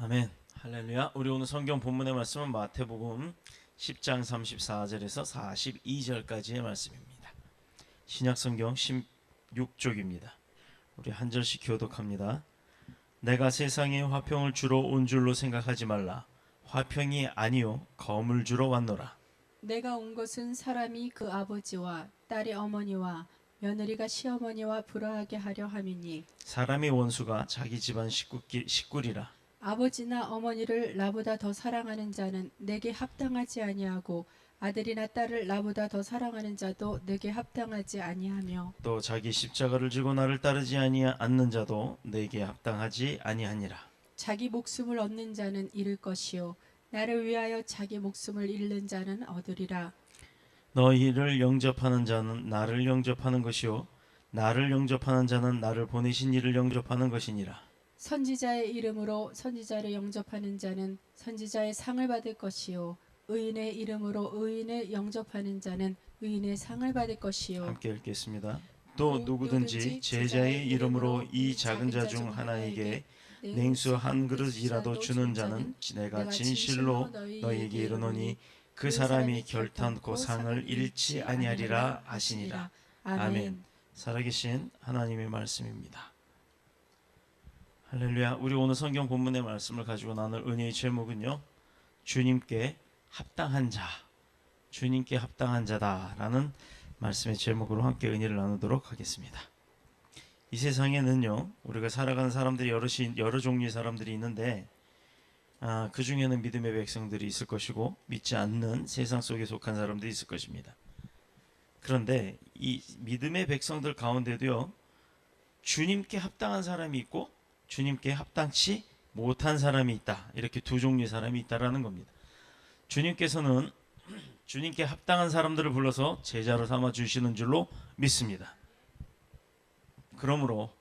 아멘. 할렐루야. 우리 오늘 성경 본문의 말씀은 마태복음 10장 34절에서 42절까지의 말씀입니다. 신약 성경 16쪽입니다. 우리 한 절씩 교독합니다. 내가 세상에 화평을 주러 온 줄로 생각하지 말라. 화평이 아니요 검을 주러 왔노라. 내가 온 것은 사람이 그 아버지와 딸이 어머니와 며느리가 시어머니와 불화하게 하려 함이니 사람의 원수가 자기 집안 식구리라. 아버지나 어머니를 나보다 더 사랑하는 자는 내게 합당하지 아니하고 아들이나 딸을 나보다 더 사랑하는 자도 내게 합당하지 아니하며 또 자기 십자가를 지고 나를 따르지 않는 자도 내게 합당하지 아니하니라. 자기 목숨을 얻는 자는 잃을 것이요 나를 위하여 자기 목숨을 잃는 자는 얻으리라. 너희를 영접하는 자는 나를 영접하는 것이요 나를 영접하는 자는 나를 보내신 이를 영접하는 것이니라. 선지자의 이름으로 선지자를 영접하는 자는 선지자의 상을 받을 것이요 의인의 이름으로 의인을 영접하는 자는 의인의 상을 받을 것이요. 함께 읽겠습니다. 또 누구든지 제자의 이름으로 이 작은 자 중 하나에게 냉수 한 그릇이라도 주는 자는 내가 진실로 너희에게 이르노니 그 사람이 결탄코 상을 잃지 아니하리라 하시니라. 아멘. 살아계신 하나님의 말씀입니다. 할렐루야. 우리 오늘 성경 본문의 말씀을 가지고 나눌 은혜의 제목은요, 주님께 합당한 자, 주님께 합당한 자다라는 말씀의 제목으로 함께 은혜를 나누도록 하겠습니다. 이 세상에는요, 우리가 살아가는 사람들이 여러 종류의 사람들이 있는데, 그 중에는 믿음의 백성들이 있을 것이고 믿지 않는 세상 속에 속한 사람들이 있을 것입니다. 그런데 이 믿음의 백성들 가운데도요, 주님께 합당한 사람이 있고 주님께 합당치 못한 사람이 있다. 이렇게 두 종류의 사람이 있다라는 겁니다. 주님께서는 주님께 합당한 사람들을 불러서 제자로 삼아 주시는 줄로 믿습니다. 그러므로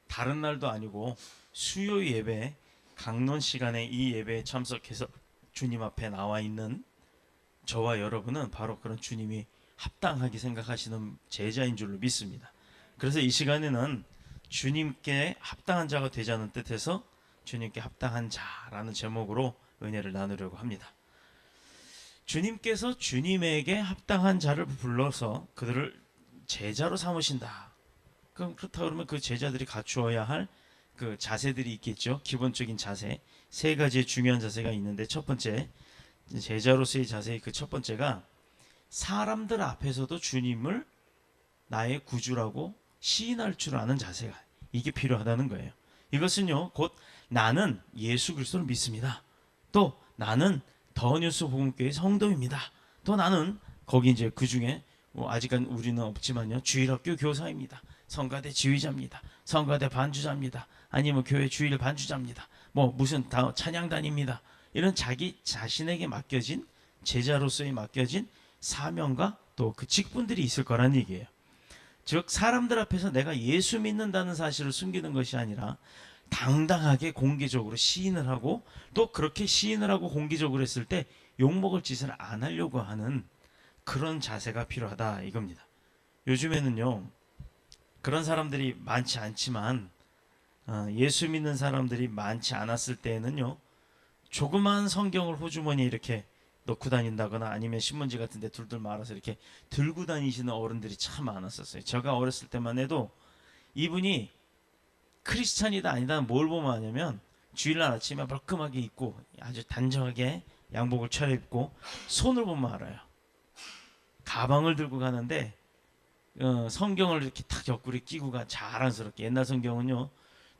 다른 날도 아니고 수요 예배 강론 시간에 이 예배에 참석해서 주님 앞에 나와 있는 저와 여러분은 바로 그런 주님이 합당하게 생각하시는 제자인 줄로 믿습니다. 그래서 이 시간에는 주님께 합당한 자가 되자는 뜻에서 주님께 합당한 자라는 제목으로 은혜를 나누려고 합니다. 주님께서 주님에게 합당한 자를 불러서 그들을 제자로 삼으신다. 그럼 그렇다 그러면 그 제자들이 갖추어야 할 그 자세들이 있겠죠. 기본적인 자세, 세 가지의 중요한 자세가 있는데, 첫 번째 제자로서의 자세의 그 첫 번째가 사람들 앞에서도 주님을 나의 구주라고 시인할 줄 아는 자세가, 이게 필요하다는 거예요. 이것은요, 곧 나는 예수 그리스도를 믿습니다. 또 나는 더뉴스 복음교회 성도입니다. 또 나는 거기 이제 그 중에 아직은 우리는 없지만요, 주일학교 교사입니다. 성가대 지휘자입니다. 성가대 반주자입니다. 아니면 교회 주일 반주자입니다. 무슨 찬양단입니다. 이런 자기 자신에게 맡겨진, 제자로서의 맡겨진 사명과 또 그 직분들이 있을 거란 얘기예요. 즉 사람들 앞에서 내가 예수 믿는다는 사실을 숨기는 것이 아니라 당당하게 공개적으로 시인을 하고, 또 그렇게 시인을 하고 공개적으로 했을 때 욕먹을 짓을 안 하려고 하는 그런 자세가 필요하다 이겁니다. 요즘에는요, 그런 사람들이 많지 않지만 예수 믿는 사람들이 많지 않았을 때에는요, 조그마한 성경을 호주머니에 이렇게 넣고 다닌다거나 아니면 신문지 같은 데 둘둘 말아서 이렇게 들고 다니시는 어른들이 참 많았었어요. 제가 어렸을 때만 해도 이분이 크리스찬이다 아니다 뭘 보면 아냐면, 주일날 아침에 벌끔하게 입고 아주 단정하게 양복을 차려입고 손을 보면 알아요. 가방을 들고 가는데 성경을 이렇게 탁 옆구리 끼고 자랑스럽게, 옛날 성경은요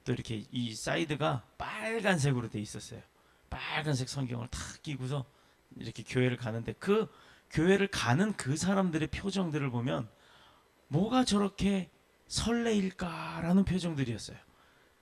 또 이렇게 이 사이드가 빨간색으로 돼 있었어요. 빨간색 성경을 탁 끼고서 이렇게 교회를 가는데, 그 교회를 가는 그 사람들의 표정들을 보면 뭐가 저렇게 설레일까라는 표정들이었어요.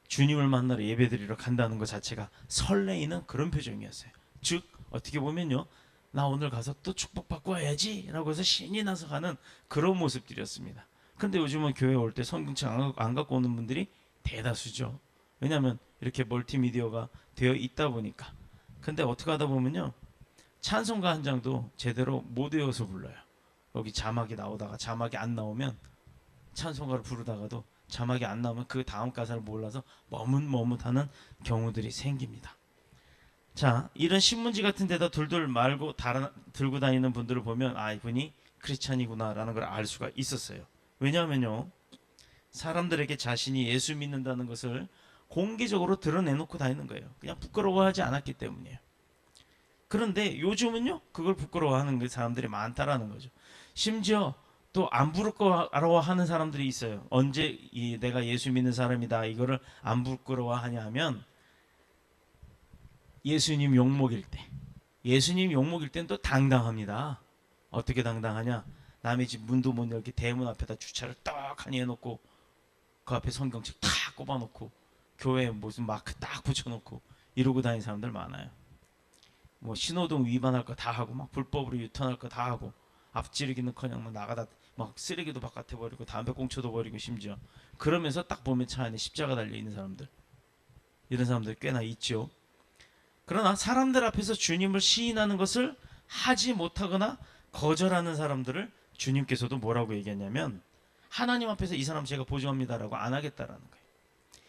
주님을 만나러 예배드리러 간다는 것 자체가 설레이는 그런 표정이었어요. 즉 어떻게 보면요, 나 오늘 가서 또 축복받고 와야지 라고 해서 신이 나서 가는 그런 모습들이었습니다. 그런데 요즘은 교회 올 때 성경책 안 갖고 오는 분들이 대다수죠. 왜냐하면 이렇게 멀티미디어가 되어 있다 보니까. 근데 어떻게 하다 보면요, 찬송가 한 장도 제대로 못 외워서 불러요. 여기 자막이 나오다가 자막이 안 나오면, 찬송가를 부르다가도 자막이 안 나오면 그 다음 가사를 몰라서 머뭇머뭇하는 경우들이 생깁니다. 자, 이런 신문지 같은 데다 둘둘 말고 들고 다니는 분들을 보면 아, 이분이 크리스찬이구나라는 걸 알 수가 있었어요. 왜냐하면요, 사람들에게 자신이 예수 믿는다는 것을 공개적으로 드러내놓고 다니는 거예요. 그냥 부끄러워하지 않았기 때문이에요. 그런데 요즘은요, 그걸 부끄러워하는 그 사람들이 많다라는 거죠. 심지어 또 안 부끄러워하는 사람들이 있어요. 언제 내가 예수 믿는 사람이다 이거를 안 부끄러워하냐 하면 예수님 욕먹일 때. 예수님 욕먹일 땐 또 당당합니다. 어떻게 당당하냐? 남의 집 문도 못 열게 대문 앞에다 주차를 떡하니 해놓고 그 앞에 성경책 탁 꼽아놓고 교회에 무슨 마크 딱 붙여놓고 이러고 다니는 사람들 많아요. 뭐 신호등 위반할 거 다 하고 막 불법으로 유턴할 거 다 하고 앞지르기는커녕 막 나가다 막 쓰레기도 바깥에 버리고 담배 꽁초도 버리고 심지어 그러면서 딱 보면 차 안에 십자가 달려 있는 사람들, 이런 사람들 꽤나 있죠. 그러나 사람들 앞에서 주님을 시인하는 것을 하지 못하거나 거절하는 사람들을 주님께서도 뭐라고 얘기했냐면 하나님 앞에서 이 사람 제가 보증합니다라고 안 하겠다라는 거예요.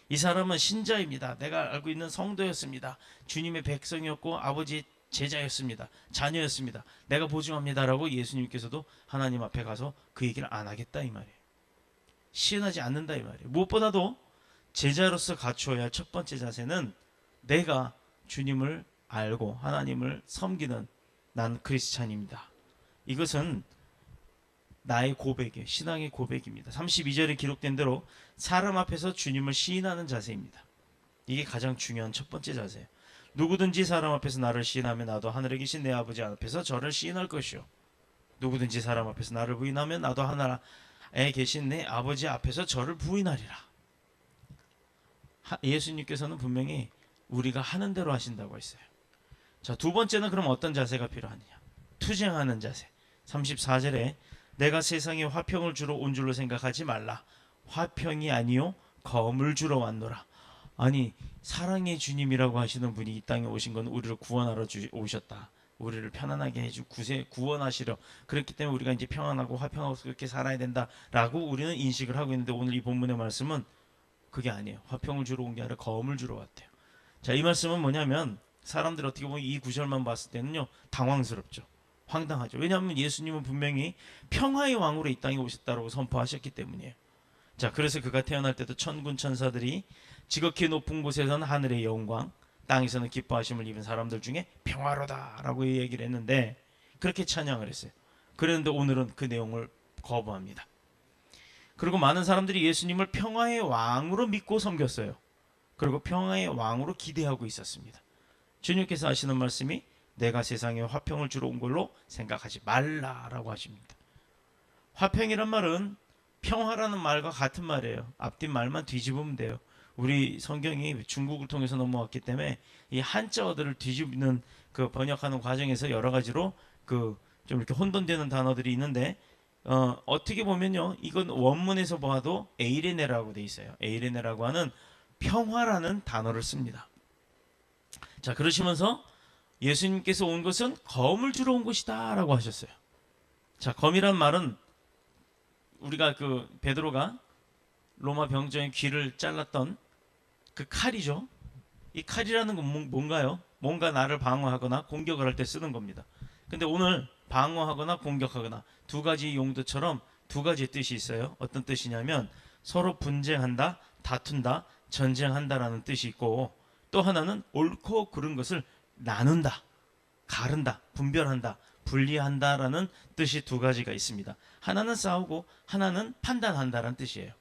이 사람은 신자입니다. 내가 알고 있는 성도였습니다. 주님의 백성이었고 아버지 제자였습니다. 자녀였습니다. 내가 보증합니다라고 예수님께서도 하나님 앞에 가서 그 얘기를 안 하겠다 이 말이에요. 시인하지 않는다 이 말이에요. 무엇보다도 제자로서 갖추어야 할 첫 번째 자세는 내가 주님을 알고 하나님을 섬기는 난 크리스찬입니다. 이것은 나의 고백이에요. 신앙의 고백입니다. 32절에 기록된 대로 사람 앞에서 주님을 시인하는 자세입니다. 이게 가장 중요한 첫 번째 자세예요. 누구든지 사람 앞에서 나를 시인하면 나도 하늘에 계신 내 아버지 앞에서 저를 시인할 것이요. 누구든지 사람 앞에서 나를 부인하면 나도 하늘에 계신 내 아버지 앞에서 저를 부인하리라. 예수님께서는 분명히 우리가 하는 대로 하신다고 했어요. 자, 두 번째는 그럼 어떤 자세가 필요하느냐? 투쟁하는 자세. 34절에 내가 세상에 화평을 주러 온 줄로 생각하지 말라. 화평이 아니요 검을 주러 왔노라. 아니, 사랑의 주님이라고 하시는 분이 이 땅에 오신 건 우리를 구원하러 오셨다. 우리를 편안하게 해주 구원하시려. 그렇기 때문에 우리가 이제 평안하고 화평하고 그렇게 살아야 된다라고 우리는 인식을 하고 있는데 오늘 이 본문의 말씀은 그게 아니에요. 화평을 주러 온 게 아니라 검을 주러 왔대요. 자, 이 말씀은 뭐냐면 사람들 어떻게 보면 이 구절만 봤을 때는요 당황스럽죠. 황당하죠. 왜냐하면 예수님은 분명히 평화의 왕으로 이 땅에 오셨다고 선포하셨기 때문이에요. 자, 그래서 그가 태어날 때도 천군 천사들이 지극히 높은 곳에서는 하늘의 영광, 땅에서는 기뻐하심을 입은 사람들 중에 평화로다라고 얘기를 했는데 그렇게 찬양을 했어요. 그런데 오늘은 그 내용을 거부합니다. 그리고 많은 사람들이 예수님을 평화의 왕으로 믿고 섬겼어요. 그리고 평화의 왕으로 기대하고 있었습니다. 주님께서 하시는 말씀이 내가 세상에 화평을 주러 온 걸로 생각하지 말라라고 하십니다. 화평이란 말은 평화라는 말과 같은 말이에요. 앞뒤 말만 뒤집으면 돼요. 우리 성경이 중국을 통해서 넘어왔기 때문에 이 한자어들을 뒤집는 그 번역하는 과정에서 여러 가지로 그 좀 이렇게 혼돈되는 단어들이 있는데 어떻게 보면요, 이건 원문에서 봐도 에이레네라고 돼 있어요. 에이레네라고 하는 평화라는 단어를 씁니다. 자, 그러시면서 예수님께서 온 것은 검을 주러 온 것이다라고 하셨어요. 자, 검이란 말은 우리가 그 베드로가 로마 병정의 귀를 잘랐던 그 칼이죠. 이 칼이라는 건 뭔가요? 뭔가 나를 방어하거나 공격을 할 때 쓰는 겁니다. 근데 오늘 방어하거나 공격하거나 두 가지 용도처럼 두 가지 뜻이 있어요. 어떤 뜻이냐면 서로 분쟁한다, 다툰다, 전쟁한다라는 뜻이 있고 또 하나는 옳고 그른 것을 나눈다, 가른다, 분별한다, 분리한다라는 뜻이 두 가지가 있습니다. 하나는 싸우고 하나는 판단한다라는 뜻이에요.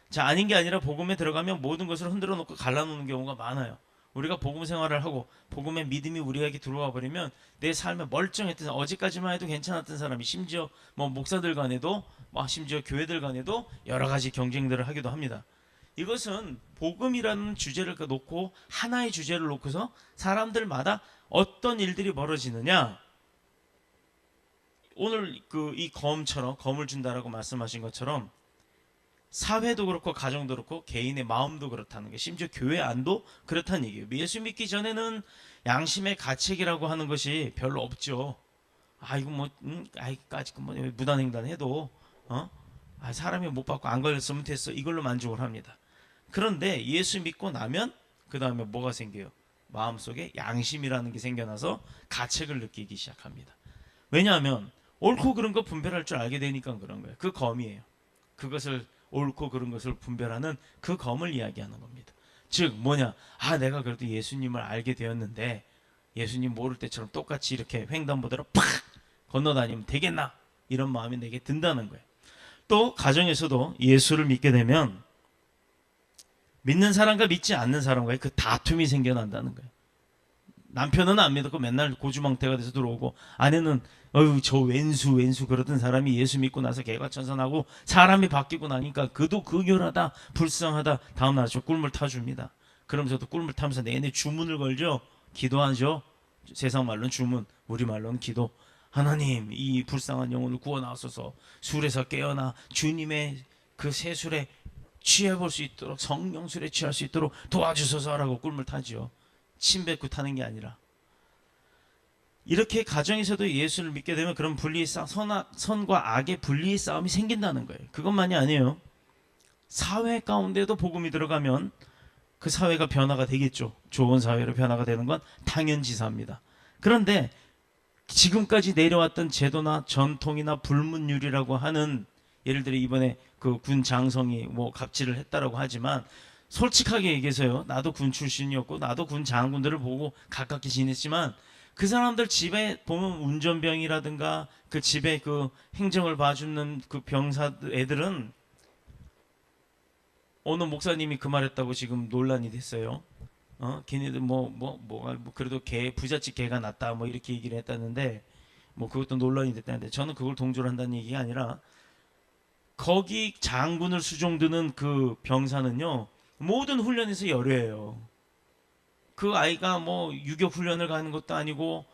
자, 아닌 게 아니라 복음에 들어가면 모든 것을 흔들어 놓고 갈라놓는 경우가 많아요. 우리가 복음 생활을 하고 복음의 믿음이 우리에게 들어와 버리면 내 삶에 멀쩡했던 어제까지만 해도 괜찮았던 사람이 심지어 뭐 목사들 간에도 심지어 교회들 간에도 여러 가지 경쟁들을 하기도 합니다. 이것은 복음이라는 주제를 놓고 하나의 주제를 놓고서 사람들마다 어떤 일들이 벌어지느냐, 오늘 그 이 검처럼 검을 준다라고 말씀하신 것처럼 사회도 그렇고 가정도 그렇고 개인의 마음도 그렇다는 게, 심지어 교회 안도 그렇다는 얘기예요. 예수 믿기 전에는 양심의 가책이라고 하는 것이 별로 없죠. 이거 뭐 아이까지 뭐 무단횡단해도 사람이 못 받고 안 걸렸으면 됐어, 이걸로 만족을 합니다. 그런데 예수 믿고 나면 그 다음에 뭐가 생겨요? 마음속에 양심이라는 게 생겨나서 가책을 느끼기 시작합니다. 왜냐하면 옳고 그른 거 분별할 줄 알게 되니까 그런 거예요. 그 검이에요. 그것을 옳고 그른 것을 분별하는 그 검을 이야기하는 겁니다. 즉 뭐냐? 내가 그래도 예수님을 알게 되었는데 예수님 모를 때처럼 똑같이 이렇게 횡단보도로 팍 건너다니면 되겠나? 이런 마음이 내게 든다는 거예요. 또 가정에서도 예수를 믿게 되면 믿는 사람과 믿지 않는 사람과의 그 다툼이 생겨난다는 거예요. 남편은 안 믿고 맨날 고주망태가 돼서 들어오고, 아내는 저 왼수 그러던 사람이 예수 믿고 나서 개과천선하고 사람이 바뀌고 나니까 그도 극렬하다, 불쌍하다. 다음날 저 꿀물 타줍니다. 그럼 저도 꿀물 타면서 내내 주문을 걸죠. 기도하죠. 세상 말로는 주문, 우리 말로는 기도. 하나님, 이 불쌍한 영혼을 구원하소서. 술에서 깨어나 주님의 그 세술에 취해볼 수 있도록, 성령술에 취할 수 있도록 도와주소서라고 꿀물 타지요. 침 뱉고 타는 게 아니라. 이렇게 가정에서도 예수를 믿게 되면 그런 분리의 싸움, 선과 악의 분리의 싸움이 생긴다는 거예요. 그것만이 아니에요. 사회 가운데도 복음이 들어가면 그 사회가 변화가 되겠죠. 좋은 사회로 변화가 되는 건 당연지사입니다. 그런데 지금까지 내려왔던 제도나 전통이나 불문율이라고 하는, 예를 들어 이번에 그 군 장성이 뭐 갑질을 했다라고 하지만, 솔직하게 얘기해서요, 나도 군 출신이었고 나도 군 장군들을 보고 가깝게 지냈지만, 그 사람들 집에 보면 운전병이라든가 그 집에 그 행정을 봐주는 그 병사 애들은, 어느 목사님이 그 말했다고 지금 논란이 됐어요. 걔네들 그래도 부잣집 개가 낫다 뭐 이렇게 얘기를 했다는데, 뭐 그것도 논란이 됐다는데, 저는 그걸 동조를 한다는 얘기가 아니라, 거기 장군을 수종드는 그 병사는요, 모든 훈련에서 열애예요. 그 아이가 뭐 유격 훈련을 가는 것도 아니고,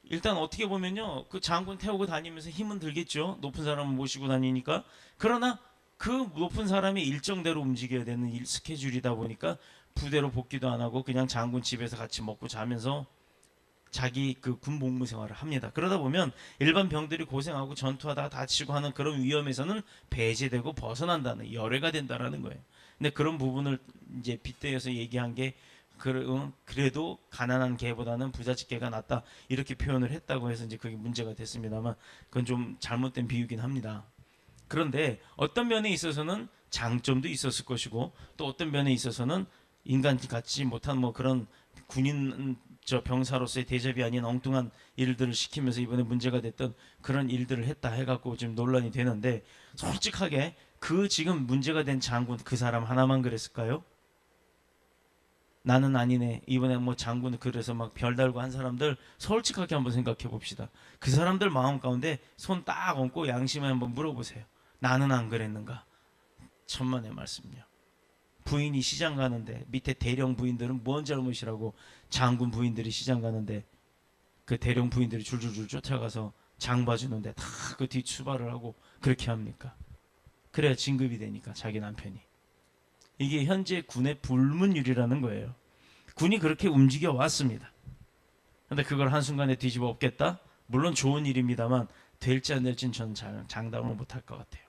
일단 어떻게 보면요, 그 장군 태우고 다니면서 힘은 들겠죠. 높은 사람을 모시고 다니니까. 그러나 그 높은 사람이 일정대로 움직여야 되는 스케줄이다 보니까 부대로 복귀도 안 하고 그냥 장군 집에서 같이 먹고 자면서 자기 그 군 복무 생활을 합니다. 그러다 보면 일반 병들이 고생하고 전투하다가 다치고 하는 그런 위험에서는 배제되고 벗어난다는, 열애가 된다라는 거예요. 근데 그런 부분을 이제 빗대어서 얘기한 게, 그래도 가난한 개보다는 부잣집 개가 낫다 이렇게 표현을 했다고 해서 이제 그게 문제가 됐습니다만, 그건 좀 잘못된 비유긴 합니다. 그런데 어떤 면에 있어서는 장점도 있었을 것이고, 또 어떤 면에 있어서는 인간 같지 못한 뭐 그런 군인 병사로서의 대접이 아닌 엉뚱한 일들을 시키면서 이번에 문제가 됐던 그런 일들을 했다 해갖고 지금 논란이 되는데, 솔직하게 그 지금 문제가 된 장군 그 사람 하나만 그랬을까요? 나는 아니네, 이번에 뭐 장군 그래서 막 별달고 한 사람들 솔직하게 한번 생각해 봅시다. 그 사람들 마음 가운데 손 딱 얹고 양심에 한번 물어보세요. 나는 안 그랬는가? 천만의 말씀이요. 부인이 시장 가는데 밑에 대령 부인들은 뭔 잘못이라고 장군 부인들이 시장 가는데 그 대령 부인들이 줄줄줄 쫓아가서 장 봐주는데 다 그 뒤 추발을 하고 그렇게 합니까? 그래야 진급이 되니까 자기 남편이. 이게 현재 군의 불문율이라는 거예요. 군이 그렇게 움직여 왔습니다. 근데 그걸 한순간에 뒤집어 엎겠다? 물론 좋은 일입니다만 될지 안 될지는 저는 잘 장담을 못할 것 같아요.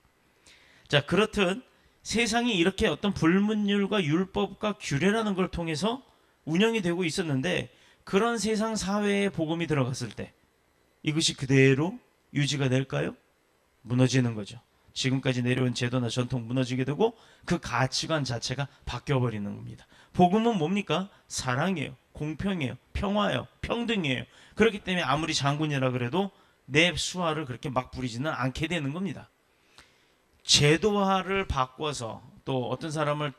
자, 그렇듯 세상이 이렇게 어떤 불문율과 율법과 규례라는 걸 통해서 운영이 되고 있었는데, 그런 세상 사회에 복음이 들어갔을 때 이것이 그대로 유지가 될까요? 무너지는 거죠. 지금까지 내려온 제도나 전통 무너지게 되고 그 가치관 자체가 바뀌어버리는 겁니다. 복음은 뭡니까? 사랑이에요, 공평이에요, 평화예요, 평등이에요. 그렇기 때문에 아무리 장군이라 그래도 내 수하를 그렇게 막 부리지는 않게 되는 겁니다. 제도화를 바꿔서 또 어떤 사람을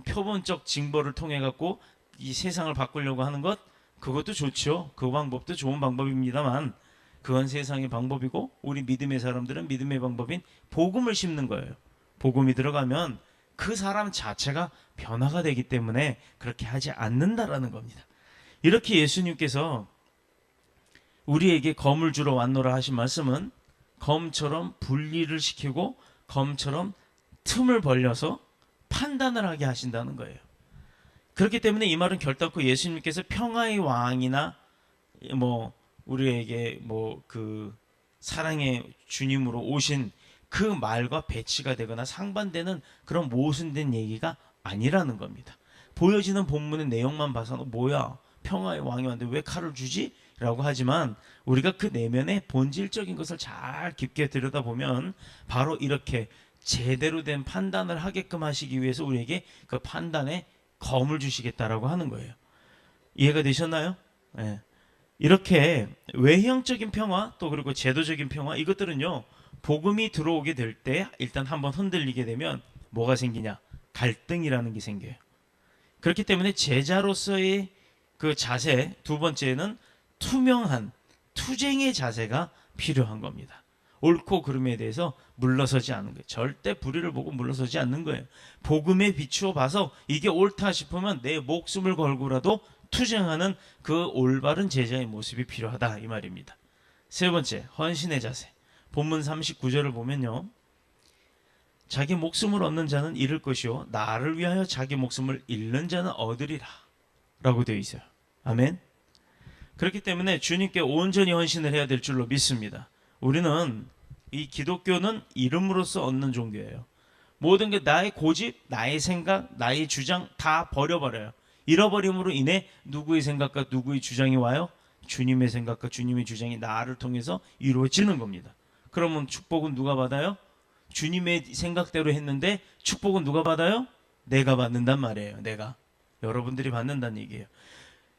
표본적 징벌을 통해 갖고 이 세상을 바꾸려고 하는 것, 그것도 좋죠. 그 방법도 좋은 방법입니다만, 그건 세상의 방법이고 우리 믿음의 사람들은 믿음의 방법인 복음을 심는 거예요. 복음이 들어가면 그 사람 자체가 변화가 되기 때문에 그렇게 하지 않는다라는 겁니다. 이렇게 예수님께서 우리에게 검을 주러 왔노라 하신 말씀은, 검처럼 분리를 시키고 검처럼 틈을 벌려서 판단을 하게 하신다는 거예요. 그렇기 때문에 이 말은 결단코 예수님께서 평화의 왕이나 우리에게 그 사랑의 주님으로 오신 그 말과 배치가 되거나 상반되는 그런 모순된 얘기가 아니라는 겁니다. 보여지는 본문의 내용만 봐서는 뭐야, 평화의 왕이 왔는데 왜 칼을 주지? 라고 하지만 우리가 그 내면의 본질적인 것을 잘 깊게 들여다보면 바로 이렇게 제대로 된 판단을 하게끔 하시기 위해서 우리에게 그 판단의 검을 주시겠다라고 하는 거예요. 이해가 되셨나요? 예. 이렇게 외형적인 평화 또 그리고 제도적인 평화, 이것들은요 복음이 들어오게 될 때 일단 한번 흔들리게 되면 뭐가 생기냐? 갈등이라는 게 생겨요. 그렇기 때문에 제자로서의 그 자세, 두 번째는 투명한 투쟁의 자세가 필요한 겁니다. 옳고 그름에 대해서 물러서지 않는 거예요. 절대 불의를 보고 물러서지 않는 거예요. 복음에 비추어 봐서 이게 옳다 싶으면 내 목숨을 걸고라도 투쟁하는 그 올바른 제자의 모습이 필요하다, 이 말입니다. 세 번째, 헌신의 자세. 본문 39절을 보면요, 자기 목숨을 얻는 자는 잃을 것이요 나를 위하여 자기 목숨을 잃는 자는 얻으리라 라고 되어 있어요. 아멘. 그렇기 때문에 주님께 온전히 헌신을 해야 될 줄로 믿습니다. 우리는 이 기독교는 이름으로써 얻는 종교예요. 모든 게 나의 고집, 나의 생각, 나의 주장 다 버려버려요. 잃어버림으로 인해 누구의 생각과 누구의 주장이 와요? 주님의 생각과 주님의 주장이 나를 통해서 이루어지는 겁니다. 그러면 축복은 누가 받아요? 주님의 생각대로 했는데 축복은 누가 받아요? 내가 받는단 말이에요. 내가. 여러분들이 받는다는 얘기예요.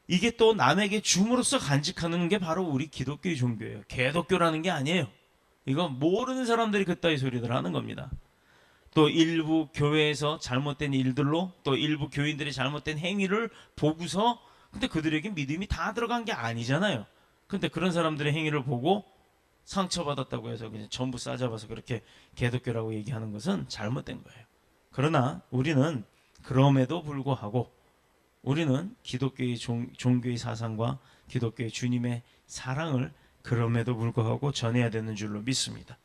이게 또 남에게 줌으로써 간직하는 게 바로 우리 기독교의 종교예요. 개독교라는 게 아니에요. 이거 모르는 사람들이 그따위 소리들 하는 겁니다. 또 일부 교회에서 잘못된 일들로 또 일부 교인들의 잘못된 행위를 보고서, 근데 그들에게 믿음이 다 들어간 게 아니잖아요. 근데 그런 사람들의 행위를 보고 상처받았다고 해서 그냥 전부 싸잡아서 그렇게 개독교라고 얘기하는 것은 잘못된 거예요. 그러나 우리는 그럼에도 불구하고 우리는 기독교의 종교의 사상과 기독교의 주님의 사랑을 그럼에도 불구하고 전해야 되는 줄로 믿습니다.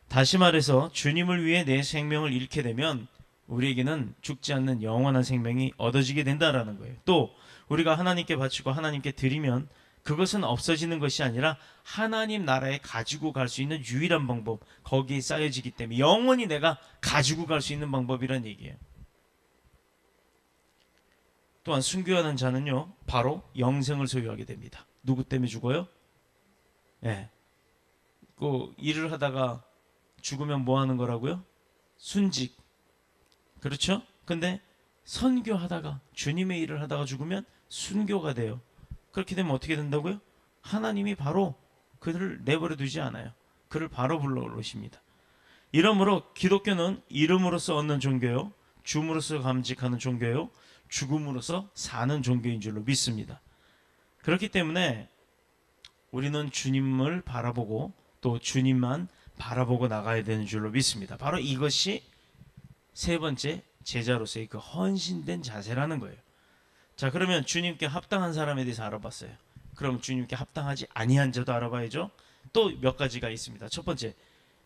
다시 말해서 주님을 위해 내 생명을 잃게 되면 우리에게는 죽지 않는 영원한 생명이 얻어지게 된다라는 거예요. 또 우리가 하나님께 바치고 하나님께 드리면 그것은 없어지는 것이 아니라 하나님 나라에 가지고 갈 수 있는 유일한 방법, 거기에 쌓여지기 때문에 영원히 내가 가지고 갈 수 있는 방법이란 얘기예요. 또한 순교하는 자는요 바로 영생을 소유하게 됩니다. 누구 때문에 죽어요? 예. 그 일을 하다가 죽으면 뭐 하는 거라고요? 순직. 그렇죠? 근데 선교하다가 주님의 일을 하다가 죽으면 순교가 돼요. 그렇게 되면 어떻게 된다고요? 하나님이 바로 그를 내버려 두지 않아요. 그를 바로 불러오십니다. 이러므로 기독교는 이름으로써 얻는 종교요, 줌으로써 감직하는 종교요, 죽음으로써 사는 종교인 줄로 믿습니다. 그렇기 때문에 우리는 주님을 바라보고 또 주님만 바라보고 나가야 되는 줄로 믿습니다. 바로 이것이 세 번째 제자로서의 그 헌신된 자세라는 거예요. 자, 그러면 주님께 합당한 사람에 대해서 알아봤어요. 그럼 주님께 합당하지 아니한 자도 알아봐야죠. 또 몇 가지가 있습니다. 첫 번째,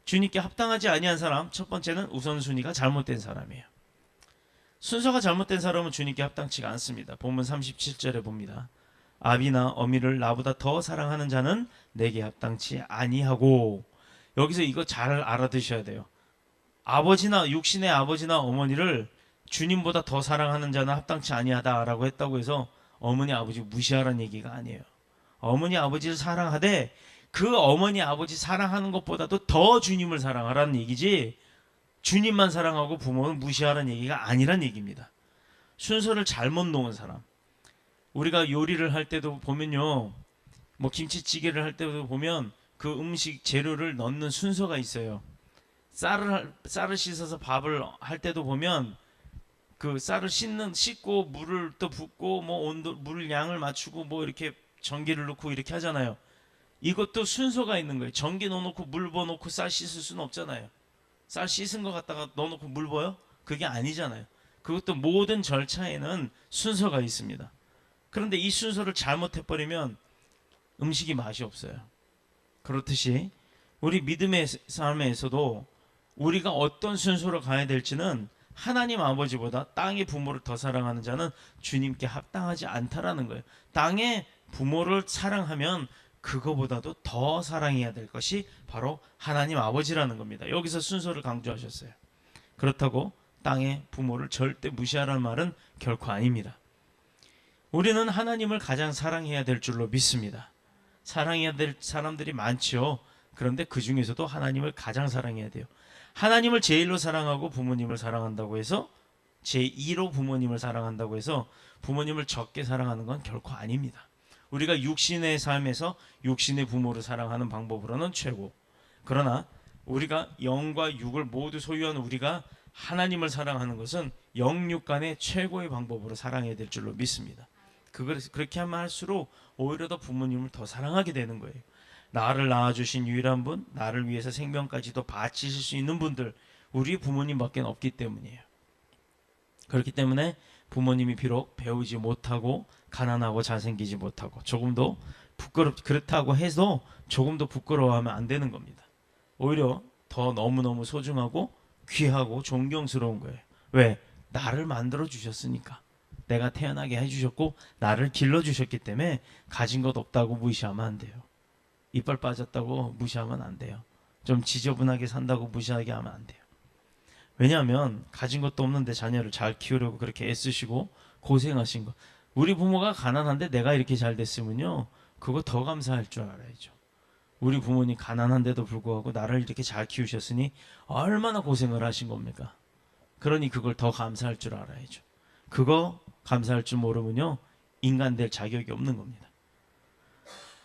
주님께 합당하지 아니한 사람, 첫 번째는 우선순위가 잘못된 사람이에요. 순서가 잘못된 사람은 주님께 합당치가 않습니다. 본문 37절에 봅니다. 아비나 어미를 나보다 더 사랑하는 자는 내게 합당치 아니하고, 여기서 이거 잘 알아두셔야 돼요. 아버지나 육신의 아버지나 어머니를 주님보다 더 사랑하는 자는 합당치 아니하다라고 했다고 해서 어머니 아버지 무시하라는 얘기가 아니에요. 어머니 아버지를 사랑하되 그 어머니 아버지 사랑하는 것보다도 더 주님을 사랑하라는 얘기지, 주님만 사랑하고 부모는 무시하라는 얘기가 아니란 얘기입니다. 순서를 잘못 놓은 사람. 우리가 요리를 할 때도 보면요, 뭐 김치찌개를 할 때도 보면 그 음식 재료를 넣는 순서가 있어요. 쌀을 씻어서 밥을 할 때도 보면 그 쌀을 씻고 물을 또 붓고 뭐 온도 물 양을 맞추고 뭐 이렇게 전기를 넣고 이렇게 하잖아요. 이것도 순서가 있는 거예요. 전기 넣어놓고 물 부어놓고 쌀 씻을 수는 없잖아요. 쌀 씻은 거 갖다가 넣어놓고 물 부어요? 그게 아니잖아요. 그것도 모든 절차에는 순서가 있습니다. 그런데 이 순서를 잘못해버리면 음식이 맛이 없어요. 그렇듯이 우리 믿음의 삶에서도 우리가 어떤 순서로 가야 될지는 하나님 아버지보다 땅의 부모를 더 사랑하는 자는 주님께 합당하지 않다라는 거예요. 땅의 부모를 사랑하면 그거보다도 더 사랑해야 될 것이 바로 하나님 아버지라는 겁니다. 여기서 순서를 강조하셨어요. 그렇다고 땅의 부모를 절대 무시하라는 말은 결코 아닙니다. 우리는 하나님을 가장 사랑해야 될 줄로 믿습니다. 사랑해야 될 사람들이 많죠. 그런데 그 중에서도 하나님을 가장 사랑해야 돼요. 하나님을 제일로 사랑하고 부모님을 사랑한다고 해서 제2로 부모님을 사랑한다고 해서 부모님을 적게 사랑하는 건 결코 아닙니다. 우리가 육신의 삶에서 육신의 부모를 사랑하는 방법으로는 최고. 그러나 우리가 영과 육을 모두 소유한 우리가 하나님을 사랑하는 것은 영육 간의 최고의 방법으로 사랑해야 될 줄로 믿습니다. 그렇게 하면 할수록 오히려 더 부모님을 더 사랑하게 되는 거예요. 나를 낳아주신 유일한 분, 나를 위해서 생명까지도 바치실 수 있는 분들, 우리 부모님밖에 없기 때문이에요. 그렇기 때문에 부모님이 비록 배우지 못하고 가난하고 잘생기지 못하고 조금도 그렇다고 해서 조금도 부끄러워하면 안 되는 겁니다. 오히려 더 너무너무 소중하고 귀하고 존경스러운 거예요. 왜? 나를 만들어 주셨으니까. 내가 태어나게 해주셨고 나를 길러주셨기 때문에 가진 것 없다고 무시하면 안 돼요. 이빨 빠졌다고 무시하면 안 돼요. 좀 지저분하게 산다고 무시하게 하면 안 돼요. 왜냐하면 가진 것도 없는데 자녀를 잘 키우려고 그렇게 애쓰시고 고생하신 거. 우리 부모가 가난한데 내가 이렇게 잘 됐으면요, 그거 더 감사할 줄 알아야죠. 우리 부모님 가난한데도 불구하고 나를 이렇게 잘 키우셨으니 얼마나 고생을 하신 겁니까? 그러니 그걸 더 감사할 줄 알아야죠. 그거 감사할 줄 모르면요, 인간 될 자격이 없는 겁니다.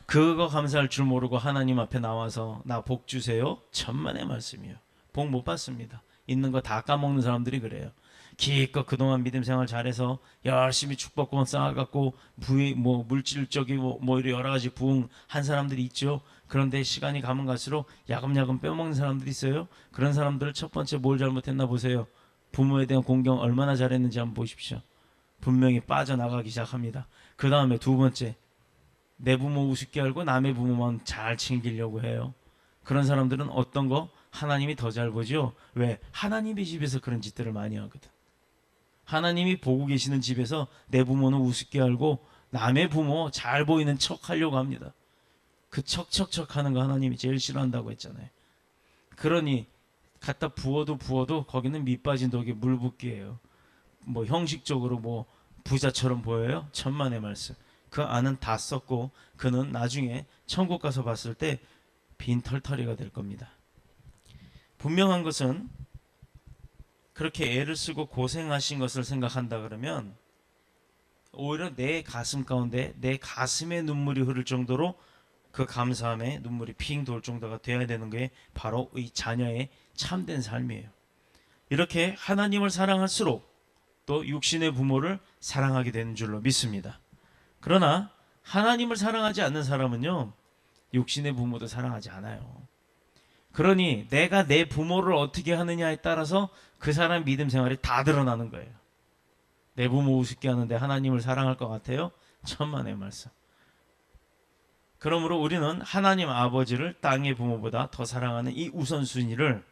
그거 감사할 줄 모르고 하나님 앞에 나와서 나 복 주세요, 천만의 말씀이에요. 복 못 받습니다. 있는 거 다 까먹는 사람들이 그래요. 기껏 그동안 믿음 생활 잘해서 열심히 축복권 쌓아갖고 부의 물질적이고 여러 가지 부흥한 사람들이 있죠. 그런데 시간이 가면 갈수록 야금야금 빼먹는 사람들이 있어요. 그런 사람들을 첫 번째 뭘 잘못했나 보세요. 부모에 대한 공경 얼마나 잘했는지 한번 보십시오. 분명히 빠져나가기 시작합니다. 그 다음에 두 번째, 내 부모 우습게 알고 남의 부모만 잘 챙기려고 해요. 그런 사람들은 어떤 거? 하나님이 더 잘 보죠. 왜? 하나님의 집에서 그런 짓들을 많이 하거든. 하나님이 보고 계시는 집에서 내 부모는 우습게 알고 남의 부모 잘 보이는 척 하려고 합니다. 그 척척척 하는 거 하나님이 제일 싫어한다고 했잖아요. 그러니 갖다 부어도 거기는 밑 빠진 독에 물 붓기예요. 형식적으로 부자처럼 보여요? 천만의 말씀. 그 안은 다 썩고 그는 나중에 천국 가서 봤을 때 빈털터리가 될 겁니다. 분명한 것은 그렇게 애를 쓰고 고생하신 것을 생각한다 그러면 오히려 내 가슴 가운데 내 가슴에 눈물이 흐를 정도로 그 감사함에 눈물이 핑 돌 정도가 되어야 되는 게 바로 이 자녀의 참된 삶이에요. 이렇게 하나님을 사랑할수록 또 육신의 부모를 사랑하게 되는 줄로 믿습니다. 그러나 하나님을 사랑하지 않는 사람은요, 육신의 부모도 사랑하지 않아요. 그러니 내가 내 부모를 어떻게 하느냐에 따라서 그 사람 믿음 생활이 다 드러나는 거예요. 내 부모 우습게 하는데 하나님을 사랑할 것 같아요? 천만의 말씀. 그러므로 우리는 하나님 아버지를 땅의 부모보다 더 사랑하는 이 우선순위를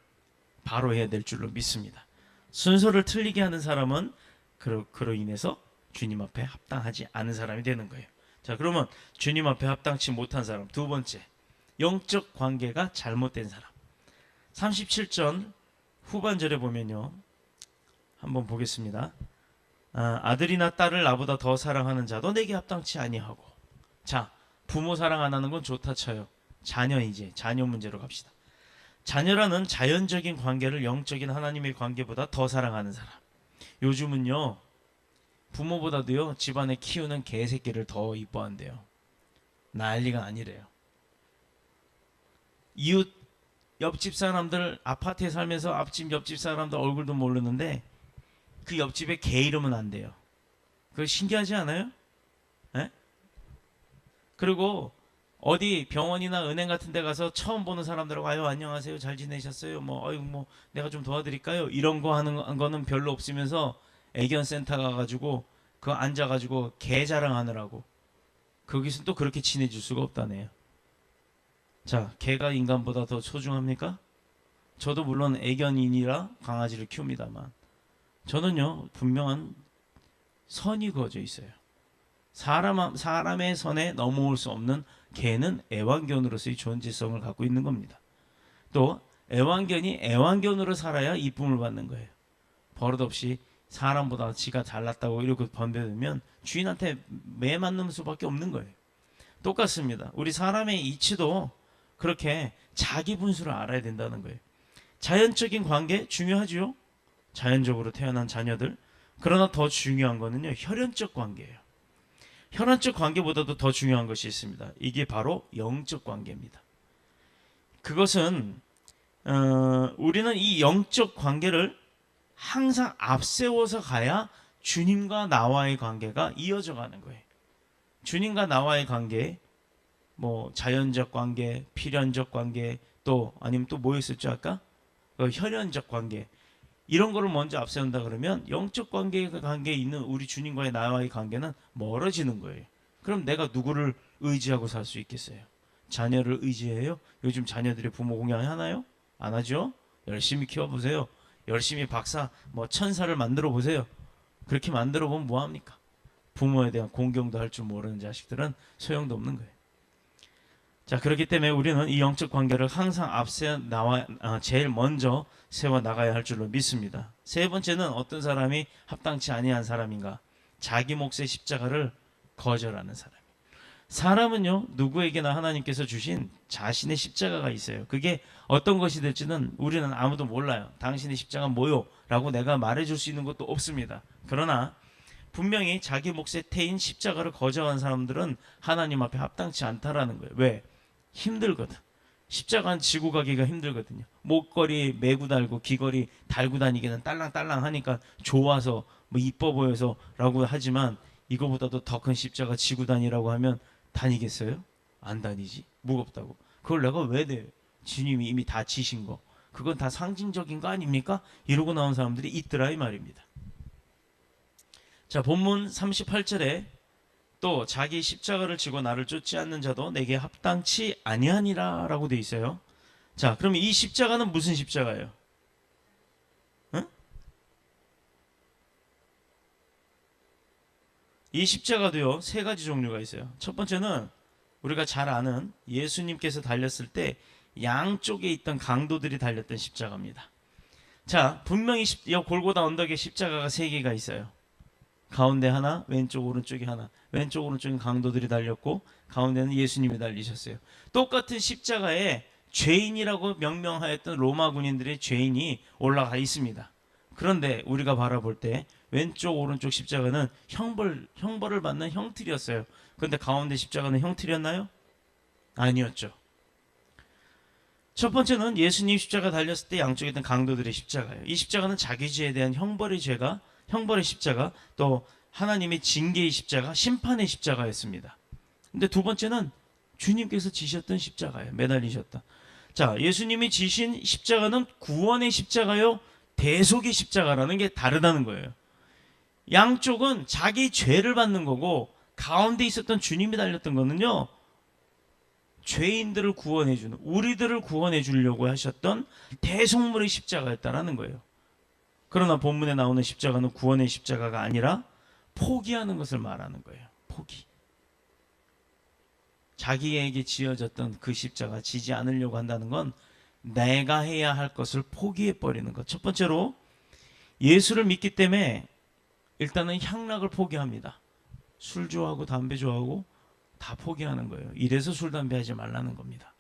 바로 해야 될 줄로 믿습니다. 순서를 틀리게 하는 사람은 그로 인해서 주님 앞에 합당하지 않은 사람이 되는 거예요. 자, 그러면 주님 앞에 합당치 못한 사람, 두 번째, 영적 관계가 잘못된 사람. 37절 후반절에 보면요, 한번 보겠습니다. 아들이나 딸을 나보다 더 사랑하는 자도 내게 합당치 아니하고. 자, 부모 사랑 안 하는 건 좋다 쳐요. 자녀 문제로 갑시다. 자녀라는 자연적인 관계를 영적인 하나님의 관계보다 더 사랑하는 사람. 요즘은요, 부모보다도요, 집안에 키우는 개새끼를 더 이뻐한대요. 난리가 아니래요. 이웃 옆집 사람들, 아파트에 살면서 앞집 옆집 사람들 얼굴도 모르는데 그 옆집에 개 이름은 안 돼요. 그거 신기하지 않아요? 에? 그리고 어디 병원이나 은행 같은 데 가서 처음 보는 사람들하고 아유 안녕하세요, 잘 지내셨어요? 내가 좀 도와드릴까요? 이런 거 하는 거는 별로 없으면서 애견센터 가가지고 그거 앉아가지고 개 자랑하느라고 거기서 또 그렇게 친해질 수가 없다네요. 자, 개가 인간보다 더 소중합니까? 저도 물론 애견인이라 강아지를 키웁니다만 저는요, 분명한 선이 그어져 있어요. 사람의 선에 넘어올 수 없는 개는 애완견으로서의 존재성을 갖고 있는 겁니다. 또 애완견이 애완견으로 살아야 이쁨을 받는 거예요. 버릇없이 사람보다 지가 잘났다고 이러고 번벼들면 주인한테 매 맞는 수밖에 없는 거예요. 똑같습니다. 우리 사람의 이치도 그렇게 자기 분수를 알아야 된다는 거예요. 자연적인 관계 중요하죠. 자연적으로 태어난 자녀들. 그러나 더 중요한 거는요, 혈연적 관계예요. 혈연적 관계보다도 더 중요한 것이 있습니다. 이게 바로 영적 관계입니다. 그것은 우리는 이 영적 관계를 항상 앞세워서 가야 주님과 나와의 관계가 이어져 가는 거예요. 주님과 나와의 관계, 뭐 자연적 관계, 필연적 관계, 또 아니면 또 뭐 있었죠 아까? 혈연적 관계. 이런 거를 먼저 앞세운다 그러면 영적 관계에 있는 우리 주님과의 나와의 관계는 멀어지는 거예요. 그럼 내가 누구를 의지하고 살 수 있겠어요? 자녀를 의지해요? 요즘 자녀들이 부모 공양하나요? 안 하죠? 열심히 키워보세요. 열심히 박사, 뭐 천사를 만들어 보세요. 그렇게 만들어 보면 뭐합니까? 부모에 대한 공경도 할 줄 모르는 자식들은 소용도 없는 거예요. 자, 그렇기 때문에 우리는 이 영적 관계를 항상 제일 먼저 세워 나가야 할 줄로 믿습니다. 세 번째는 어떤 사람이 합당치 아니한 사람인가? 자기 몫의 십자가를 거절하는 사람. 사람은요, 누구에게나 하나님께서 주신 자신의 십자가가 있어요. 그게 어떤 것이 될지는 우리는 아무도 몰라요. 당신의 십자가는 뭐요? 라고 내가 말해줄 수 있는 것도 없습니다. 그러나 분명히 자기 몫의 태인 십자가를 거절한 사람들은 하나님 앞에 합당치 않다라는 거예요. 왜? 힘들거든. 십자가는 지고 가기가 힘들거든요. 목걸이 메고 달고 귀걸이 달고 다니기는 딸랑딸랑 하니까 좋아서 뭐 이뻐 보여서 라고 하지만 이거보다도 더 큰 십자가 지고 다니라고 하면 다니겠어요? 안 다니지. 무겁다고. 그걸 내가 왜 돼? 주님이 이미 다 지신 거. 그건 다 상징적인 거 아닙니까? 이러고 나온 사람들이 있더라 이 말입니다. 자, 본문 38절에 또 자기 십자가를 지고 나를 쫓지 않는 자도 내게 합당치 아니하니라 라고 돼 있어요. 자, 그럼 이 십자가는 무슨 십자가예요? 응? 이 십자가도요, 세 가지 종류가 있어요. 첫 번째는 우리가 잘 아는 예수님께서 달렸을 때 양쪽에 있던 강도들이 달렸던 십자가입니다. 자, 분명히 이 골고다 언덕에 십자가가 세 개가 있어요. 가운데 하나, 왼쪽 오른쪽에 하나. 왼쪽 오른쪽에 강도들이 달렸고 가운데는 예수님이 달리셨어요. 똑같은 십자가에 죄인이라고 명명하였던 로마 군인들의 죄인이 올라가 있습니다. 그런데 우리가 바라볼 때 왼쪽 오른쪽 십자가는 형벌을 받는 형틀이었어요. 그런데 가운데 십자가는 형틀이었나요? 아니었죠. 첫 번째는 예수님 십자가 달렸을 때 양쪽에 있던 강도들의 십자가예요. 이 십자가는 자기 죄에 대한 형벌의 십자가, 또 하나님의 징계의 십자가, 심판의 십자가였습니다. 근데 두 번째는 주님께서 지셨던 십자가예요. 매달리셨다. 자, 예수님이 지신 십자가는 구원의 십자가요, 대속의 십자가라는 게 다르다는 거예요. 양쪽은 자기 죄를 받는 거고 가운데 있었던 주님이 달렸던 거는요, 죄인들을 구원해주는, 우리들을 구원해 주려고 하셨던 대속물의 십자가였다라는 거예요. 그러나 본문에 나오는 십자가는 구원의 십자가가 아니라 포기하는 것을 말하는 거예요. 포기. 자기에게 지어졌던 그 십자가 지지 않으려고 한다는 건 내가 해야 할 것을 포기해 버리는 것. 첫 번째로 예수를 믿기 때문에 일단은 향락을 포기합니다. 술 좋아하고 담배 좋아하고 다 포기하는 거예요. 이래서 술 담배 하지 말라는 겁니다.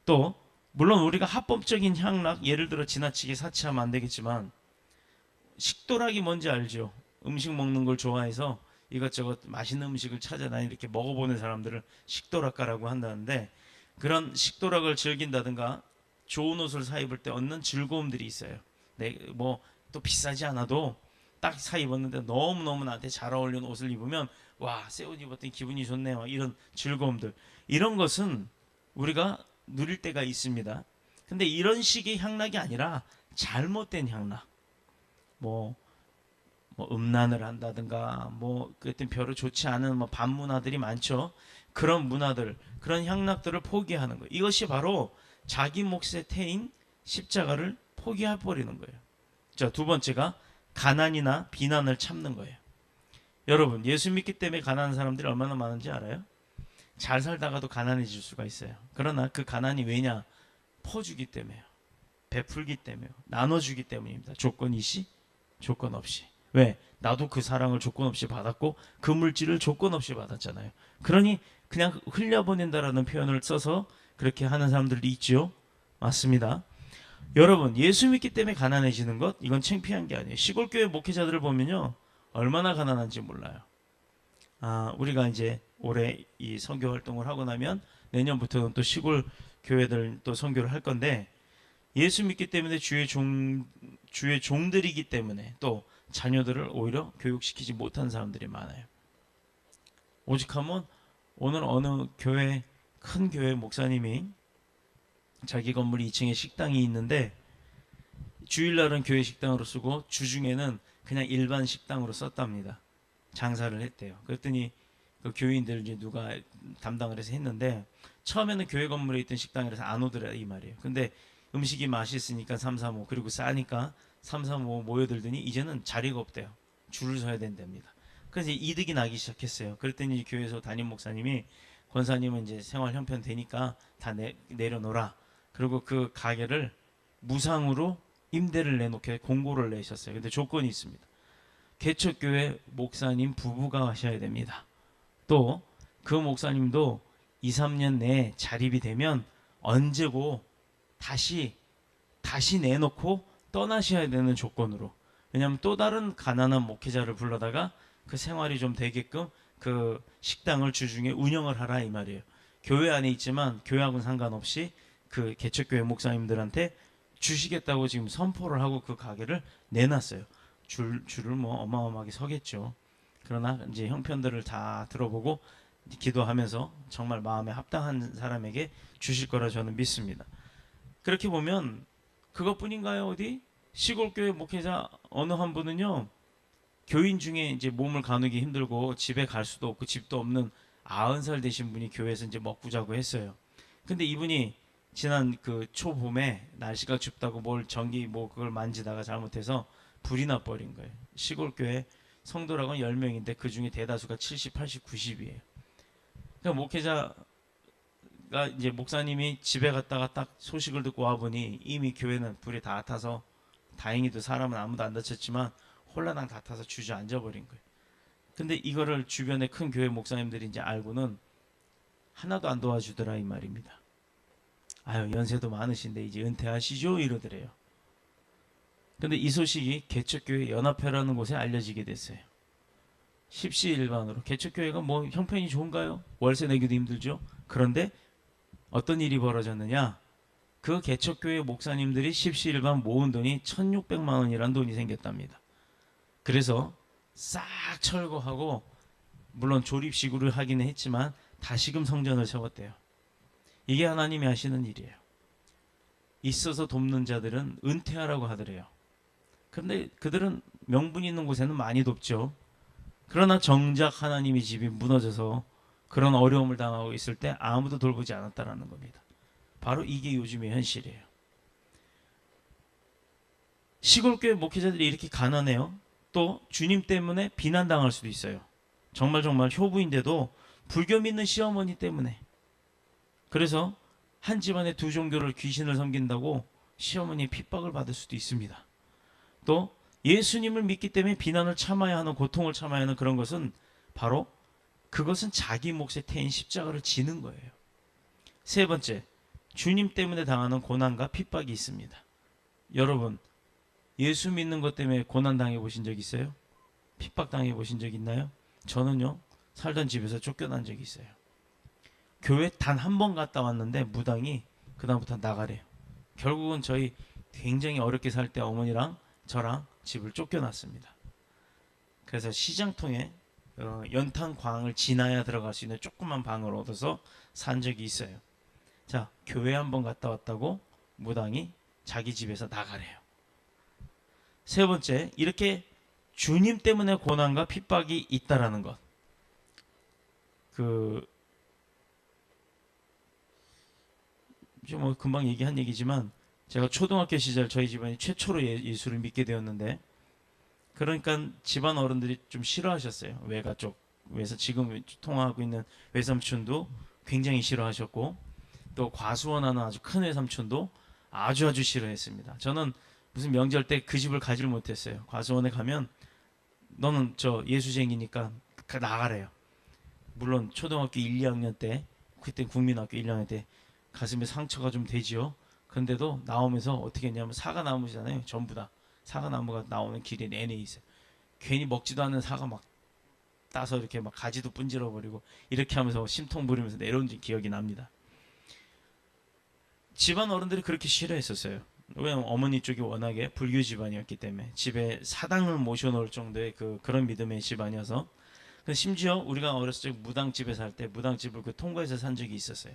또 물론 우리가 합법적인 향락, 예를 들어 지나치게 사치하면 안 되겠지만 식도락이 뭔지 알죠? 음식 먹는 걸 좋아해서 이것저것 맛있는 음식을 찾아다니 이렇게 먹어보는 사람들을 식도락가라고 한다는데, 그런 식도락을 즐긴다든가 좋은 옷을 사 입을 때 얻는 즐거움들이 있어요. 뭐 또 비싸지 않아도 딱 사 입었는데 너무너무 나한테 잘 어울리는 옷을 입으면 와, 새 옷 입었더니 기분이 좋네, 막 이런 즐거움들, 이런 것은 우리가 누릴 때가 있습니다. 근데 이런 식의 향락이 아니라 잘못된 향락, 뭐 음란을 한다든가 그랬던 별로 좋지 않은 반문화들이 많죠. 그런 문화들, 그런 향락들을 포기하는 거예요. 이것이 바로 자기 몫의 태인 십자가를 포기해 버리는 거예요. 자, 두 번째가 가난이나 비난을 참는 거예요. 여러분, 예수 믿기 때문에 가난한 사람들이 얼마나 많은지 알아요? 잘 살다가도 가난해질 수가 있어요. 그러나 그 가난이 왜냐? 퍼주기 때문에요. 베풀기 때문에 나눠주기 때문입니다. 조건 있이 조건 없이. 왜? 나도 그 사랑을 조건 없이 받았고 그 물질을 조건 없이 받았잖아요. 그러니 그냥 흘려보낸다라는 표현을 써서 그렇게 하는 사람들이 있죠. 맞습니다. 여러분, 예수 믿기 때문에 가난해지는 것, 이건 창피한 게 아니에요. 시골교회 목회자들을 보면요, 얼마나 가난한지 몰라요. 우리가 이제 올해 이 선교 활동을 하고 나면 내년부터는 또 시골 교회들 또 선교를 할 건데, 예수 믿기 때문에 주의 종들이기 때문에 또 자녀들을 오히려 교육시키지 못한 사람들이 많아요. 오직하면 오늘 어느 교회, 큰 교회 목사님이 자기 건물 2층에 식당이 있는데 주일날은 교회 식당으로 쓰고 주중에는 그냥 일반 식당으로 썼답니다. 장사를 했대요. 그랬더니 그 교인들 이제 누가 담당을 해서 했는데 처음에는 교회 건물에 있던 식당이라서 안 오더라 이 말이에요. 근데 음식이 맛있으니까 335 그리고 싸니까 335 모여들더니 이제는 자리가 없대요. 줄을 서야 된답니다. 그래서 이득이 나기 시작했어요. 그랬더니 교회에서 담임 목사님이 권사님은 이제 생활 형편 되니까 다 내려놓으라. 그리고 그 가게를 무상으로 임대를 내놓게 공고를 내셨어요. 근데 조건이 있습니다. 개척교회 목사님 부부가 하셔야 됩니다. 또 그 목사님도 2, 3년 내에 자립이 되면 언제고 다시 내놓고 떠나셔야 되는 조건으로. 왜냐하면 또 다른 가난한 목회자를 불러다가 그 생활이 좀 되게끔 그 식당을 주중에 운영을 하라 이 말이에요. 교회 안에 있지만 교회하고는 상관없이 그 개척교회 목사님들한테 주시겠다고 지금 선포를 하고 그 가게를 내놨어요. 줄을 뭐 어마어마하게 서겠죠. 그러나 이제 형편들을 다 들어보고 기도하면서 정말 마음에 합당한 사람에게 주실 거라 저는 믿습니다. 그렇게 보면 그것뿐인가요? 어디? 시골교회 목회자 어느 한 분은요, 교인 중에 이제 몸을 가누기 힘들고 집에 갈 수도 없고 집도 없는 90살 되신 분이 교회에서 이제 먹고 자고 했어요. 근데 이분이 지난 그 초봄에 날씨가 춥다고 뭘 전기 뭐 그걸 만지다가 잘못해서 불이 나버린 거예요. 시골교회 성도라고는 10명인데 그 중에 대다수가 70, 80, 90이에요. 그러니까 목회자가 이제 목사님이 집에 갔다가 딱 소식을 듣고 와보니 이미 교회는 불이 다 타서 다행히도 사람은 아무도 안 다쳤지만 홀라당 다 타서 주저앉아 버린 거예요. 근데 이거를 주변의 큰 교회 목사님들이 이제 알고는 하나도 안 도와주더라 이 말입니다. 아유 연세도 많으신데 이제 은퇴하시죠 이러더래요. 근데 이 소식이 개척교회 연합회라는 곳에 알려지게 됐어요. 십시일반으로. 개척교회가 뭐 형편이 좋은가요? 월세 내기도 힘들죠. 그런데 어떤 일이 벌어졌느냐, 그 개척교회 목사님들이 십시일반 모은 돈이 1600만 원이란 돈이 생겼답니다. 그래서 싹 철거하고 물론 조립식으로 하기는 했지만 다시금 성전을 세웠대요. 이게 하나님이 하시는 일이에요. 있어서 돕는 자들은 은퇴하라고 하더래요. 그런데 그들은 명분 있는 곳에는 많이 돕죠. 그러나 정작 하나님의 집이 무너져서 그런 어려움을 당하고 있을 때 아무도 돌보지 않았다라는 겁니다. 바로 이게 요즘의 현실이에요. 시골교회 목회자들이 이렇게 가난해요. 또 주님 때문에 비난당할 수도 있어요. 정말 효부인데도 불교 믿는 시어머니 때문에. 그래서 한 집안에 두 종교를 귀신을 섬긴다고 시어머니 핍박을 받을 수도 있습니다. 또 예수님을 믿기 때문에 비난을 참아야 하는, 고통을 참아야 하는 그런 것은 바로 그것은 자기 몫에 태인 십자가를 지는 거예요. 세 번째, 주님 때문에 당하는 고난과 핍박이 있습니다. 여러분, 예수 믿는 것 때문에 고난 당해 보신 적 있어요? 핍박 당해 보신 적 있나요? 저는요, 살던 집에서 쫓겨난 적이 있어요. 교회 단 한 번 갔다 왔는데 무당이 그다음부터 나가래요. 결국은 저희 굉장히 어렵게 살 때 어머니랑 저랑 집을 쫓겨났습니다. 그래서 시장통에 연탄광을 지나야 들어갈 수 있는 조그만 방을 얻어서 산 적이 있어요. 자, 교회 한 번 갔다 왔다고 무당이 자기 집에서 나가래요. 세 번째, 이렇게 주님 때문에 고난과 핍박이 있다라는 것. 뭐 금방 얘기한 얘기지만 제가 초등학교 시절 저희 집안이 최초로 예수를 믿게 되었는데, 그러니까 집안 어른들이 좀 싫어하셨어요. 외가 쪽에서 지금 통화하고 있는 외삼촌도 굉장히 싫어하셨고, 또 과수원 하는 아주 큰 외삼촌도 아주 싫어했습니다. 저는 무슨 명절 때 그 집을 가지를 못했어요. 과수원에 가면 너는 저 예수쟁이니까 나가래요. 물론 초등학교 1, 2학년 때, 그때 국민학교 1학년 때 가슴에 상처가 좀 되지요. 그런데도 나오면서 어떻게 했냐면 사과나무잖아요. 전부 다 사과나무가 나오는 길에 내내 있어요. 괜히 먹지도 않는 사과 막 따서 이렇게 막 가지도 분질러 버리고 이렇게 하면서 심통 부리면서 내려온 기억이 납니다. 집안 어른들이 그렇게 싫어했었어요. 왜냐면 어머니 쪽이 워낙에 불교 집안이었기 때문에 집에 사당을 모셔놓을 정도의 그런 믿음의 집안이어서, 심지어 우리가 어렸을 때 무당집에 살 때 무당집을 통과해서 산 적이 있었어요.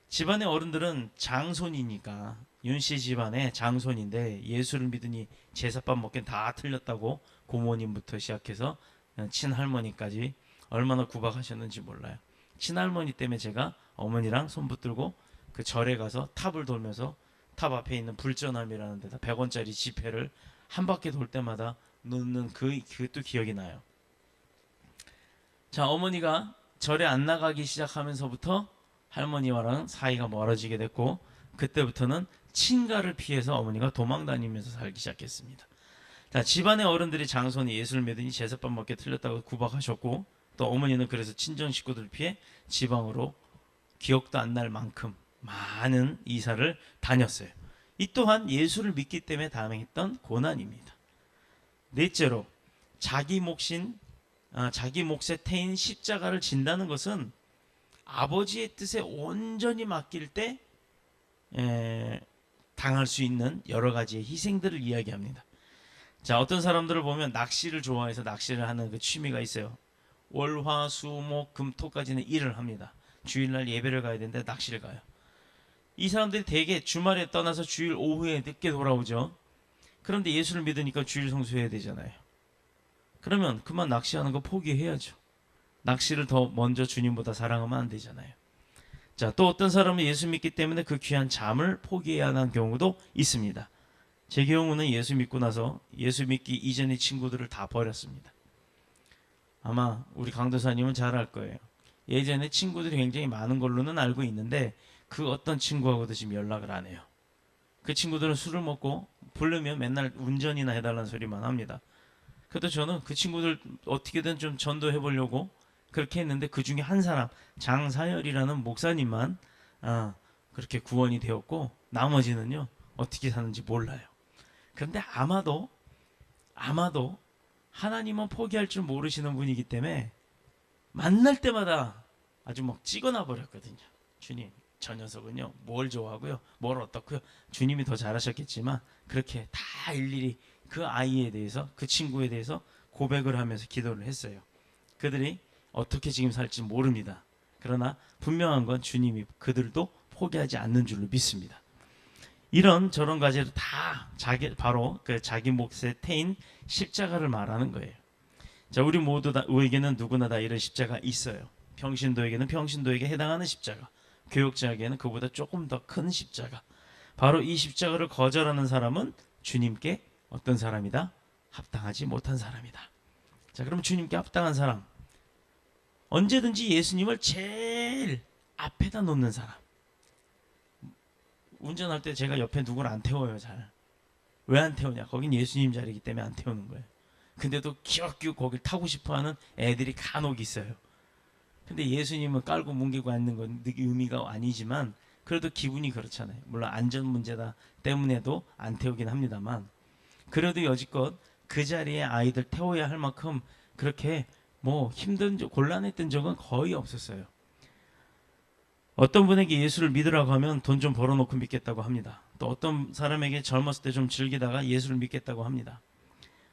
집안의 어른들은 장손이니까, 윤씨 집안의 장손인데 예수를 믿으니 제사밥 먹긴 다 틀렸다고 고모님부터 시작해서 친할머니까지 얼마나 구박하셨는지 몰라요. 친할머니 때문에 제가 어머니랑 손 붙들고 그 절에 가서 탑을 돌면서 탑 앞에 있는 불전함이라는 데다 100원짜리 지폐를 한 바퀴 돌 때마다 넣는 그것도 기억이 나요. 자, 어머니가 절에 안 나가기 시작하면서부터 할머니와는 사이가 멀어지게 됐고, 그때부터는 친가를 피해서 어머니가 도망 다니면서 살기 시작했습니다. 자, 집안의 어른들이 장손이 예수를 믿으니 제사밥 먹게 틀렸다고 구박하셨고, 또 어머니는 그래서 친정 식구들을 피해 지방으로 기억도 안 날 만큼 많은 이사를 다녔어요. 이 또한 예수를 믿기 때문에 당했던 고난입니다. 넷째로, 자기 몫에 태인 십자가를 진다는 것은 아버지의 뜻에 온전히 맡길 때 당할 수 있는 여러 가지의 희생들을 이야기합니다. 자, 어떤 사람들을 보면 낚시를 좋아해서 낚시를 하는 그 취미가 있어요. 월, 화, 수, 목, 금, 토까지는 일을 합니다. 주일날 예배를 가야 되는데 낚시를 가요. 이 사람들이 대개 주말에 떠나서 주일 오후에 늦게 돌아오죠. 그런데 예수를 믿으니까 주일 성수해야 되잖아요. 그러면 그만 낚시하는 거 포기해야죠. 낚시를 더 먼저 주님보다 사랑하면 안 되잖아요. 자, 또 어떤 사람은 예수 믿기 때문에 그 귀한 잠을 포기해야 하는 경우도 있습니다. 제 경우는 예수 믿고 나서 예수 믿기 이전의 친구들을 다 버렸습니다. 아마 우리 강도사님은 잘 알 거예요. 예전에 친구들이 굉장히 많은 걸로는 알고 있는데 그 어떤 친구하고도 지금 연락을 안 해요. 그 친구들은 술을 먹고 부르면 맨날 운전이나 해달라는 소리만 합니다. 그래도 저는 그 친구들 어떻게든 좀 전도해 보려고 그렇게 했는데, 그 중에 한 사람, 장사열이라는 목사님만 그렇게 구원이 되었고, 나머지는요 어떻게 사는지 몰라요. 그런데 아마도 하나님은 포기할 줄 모르시는 분이기 때문에 만날 때마다 아주 막 찍어놔 버렸거든요. 주님, 저 녀석은요 뭘 좋아하고요, 뭘 어떻고요, 주님이 더 잘하셨겠지만 그렇게 다 일일이 그 아이에 대해서, 그 친구에 대해서 고백을 하면서 기도를 했어요. 그들이 어떻게 지금 살지 모릅니다. 그러나 분명한 건 주님이 그들도 포기하지 않는 줄로 믿습니다. 이런 저런 과제도 다 바로 그 자기 몫에 태인 십자가를 말하는 거예요. 자, 우리 모두에게는 누구나 다 이런 십자가 있어요. 평신도에게는 평신도에게 해당하는 십자가, 교역자에게는 그보다 조금 더 큰 십자가. 바로 이 십자가를 거절하는 사람은 주님께 어떤 사람이다? 합당하지 못한 사람이다. 자, 그럼 주님께 합당한 사람, 언제든지 예수님을 제일 앞에다 놓는 사람. 운전할 때 제가 옆에 누구를 안 태워요. 잘. 왜 안 태우냐? 거긴 예수님 자리이기 때문에 안 태우는 거예요. 근데도 기어끼고 거길 타고 싶어하는 애들이 간혹 있어요. 근데 예수님은 깔고 뭉개고 앉는 건 의미가 아니지만 그래도 기분이 그렇잖아요. 물론 안전 문제다 때문에도 안 태우긴 합니다만, 그래도 여지껏 그 자리에 아이들 태워야 할 만큼 그렇게 곤란했던 적은 거의 없었어요. 어떤 분에게 예수를 믿으라고 하면 돈 좀 벌어놓고 믿겠다고 합니다. 또 어떤 사람에게 젊었을 때 좀 즐기다가 예수를 믿겠다고 합니다.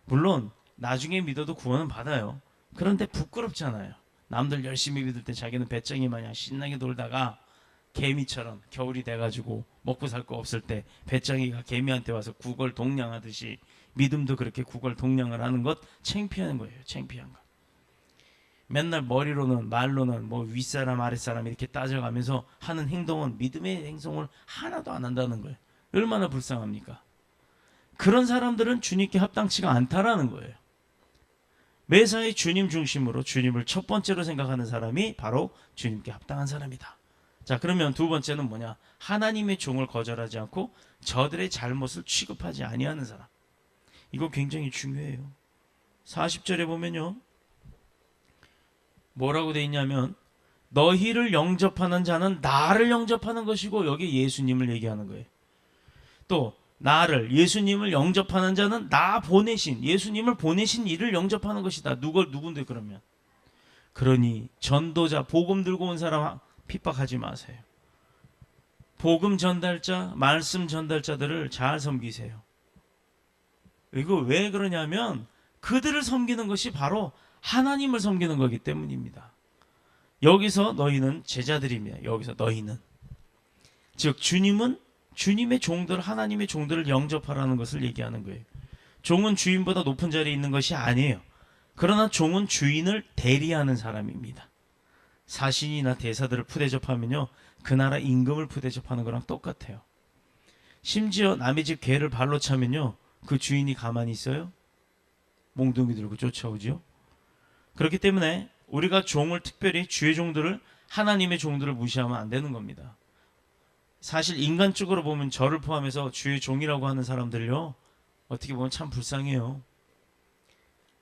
물론 나중에 믿어도 구원은 받아요. 그런데 부끄럽잖아요. 남들 열심히 믿을 때 자기는 배짱이 마냥 신나게 놀다가 개미처럼 겨울이 돼가지고 먹고 살 거 없을 때 배짱이가 개미한테 와서 구걸 동냥하듯이 믿음도 그렇게 구걸 동냥을 하는 것 창피한 거예요. 창피한 거. 맨날 머리로는 말로는 윗사람 아랫사람 이렇게 따져가면서 하는 행동은 믿음의 행동을 하나도 안 한다는 거예요. 얼마나 불쌍합니까? 그런 사람들은 주님께 합당치가 않다라는 거예요. 매사에 주님 중심으로 주님을 첫 번째로 생각하는 사람이 바로 주님께 합당한 사람이다. 자, 그러면 두 번째는 뭐냐? 하나님의 종을 거절하지 않고 저들의 잘못을 취급하지 아니하는 사람. 이거 굉장히 중요해요. 40절에 보면요. 뭐라고 돼 있냐면 너희를 영접하는 자는 나를 영접하는 것이고, 여기 예수님을 얘기하는 거예요. 또 나를, 예수님을 영접하는 자는 나 보내신, 예수님을 보내신 이를 영접하는 것이다. 누군데 그러면? 그러니 전도자, 복음 들고 온 사람 핍박하지 마세요. 복음 전달자, 말씀 전달자들을 잘 섬기세요. 이거 왜 그러냐면 그들을 섬기는 것이 바로 하나님을 섬기는 거기 때문입니다. 여기서 너희는 제자들입니다. 여기서 너희는, 즉 주님은 주님의 종들, 하나님의 종들을 영접하라는 것을 얘기하는 거예요. 종은 주인보다 높은 자리에 있는 것이 아니에요. 그러나 종은 주인을 대리하는 사람입니다. 사신이나 대사들을 푸대접하면요, 그 나라 임금을 푸대접하는 거랑 똑같아요. 심지어 남의 집 개를 발로 차면요, 그 주인이 가만히 있어요? 몽둥이 들고 쫓아오지요. 그렇기 때문에 우리가 종을, 특별히 주의 종들을, 하나님의 종들을 무시하면 안 되는 겁니다. 사실 인간적으로 보면 저를 포함해서 주의 종이라고 하는 사람들요, 어떻게 보면 참 불쌍해요.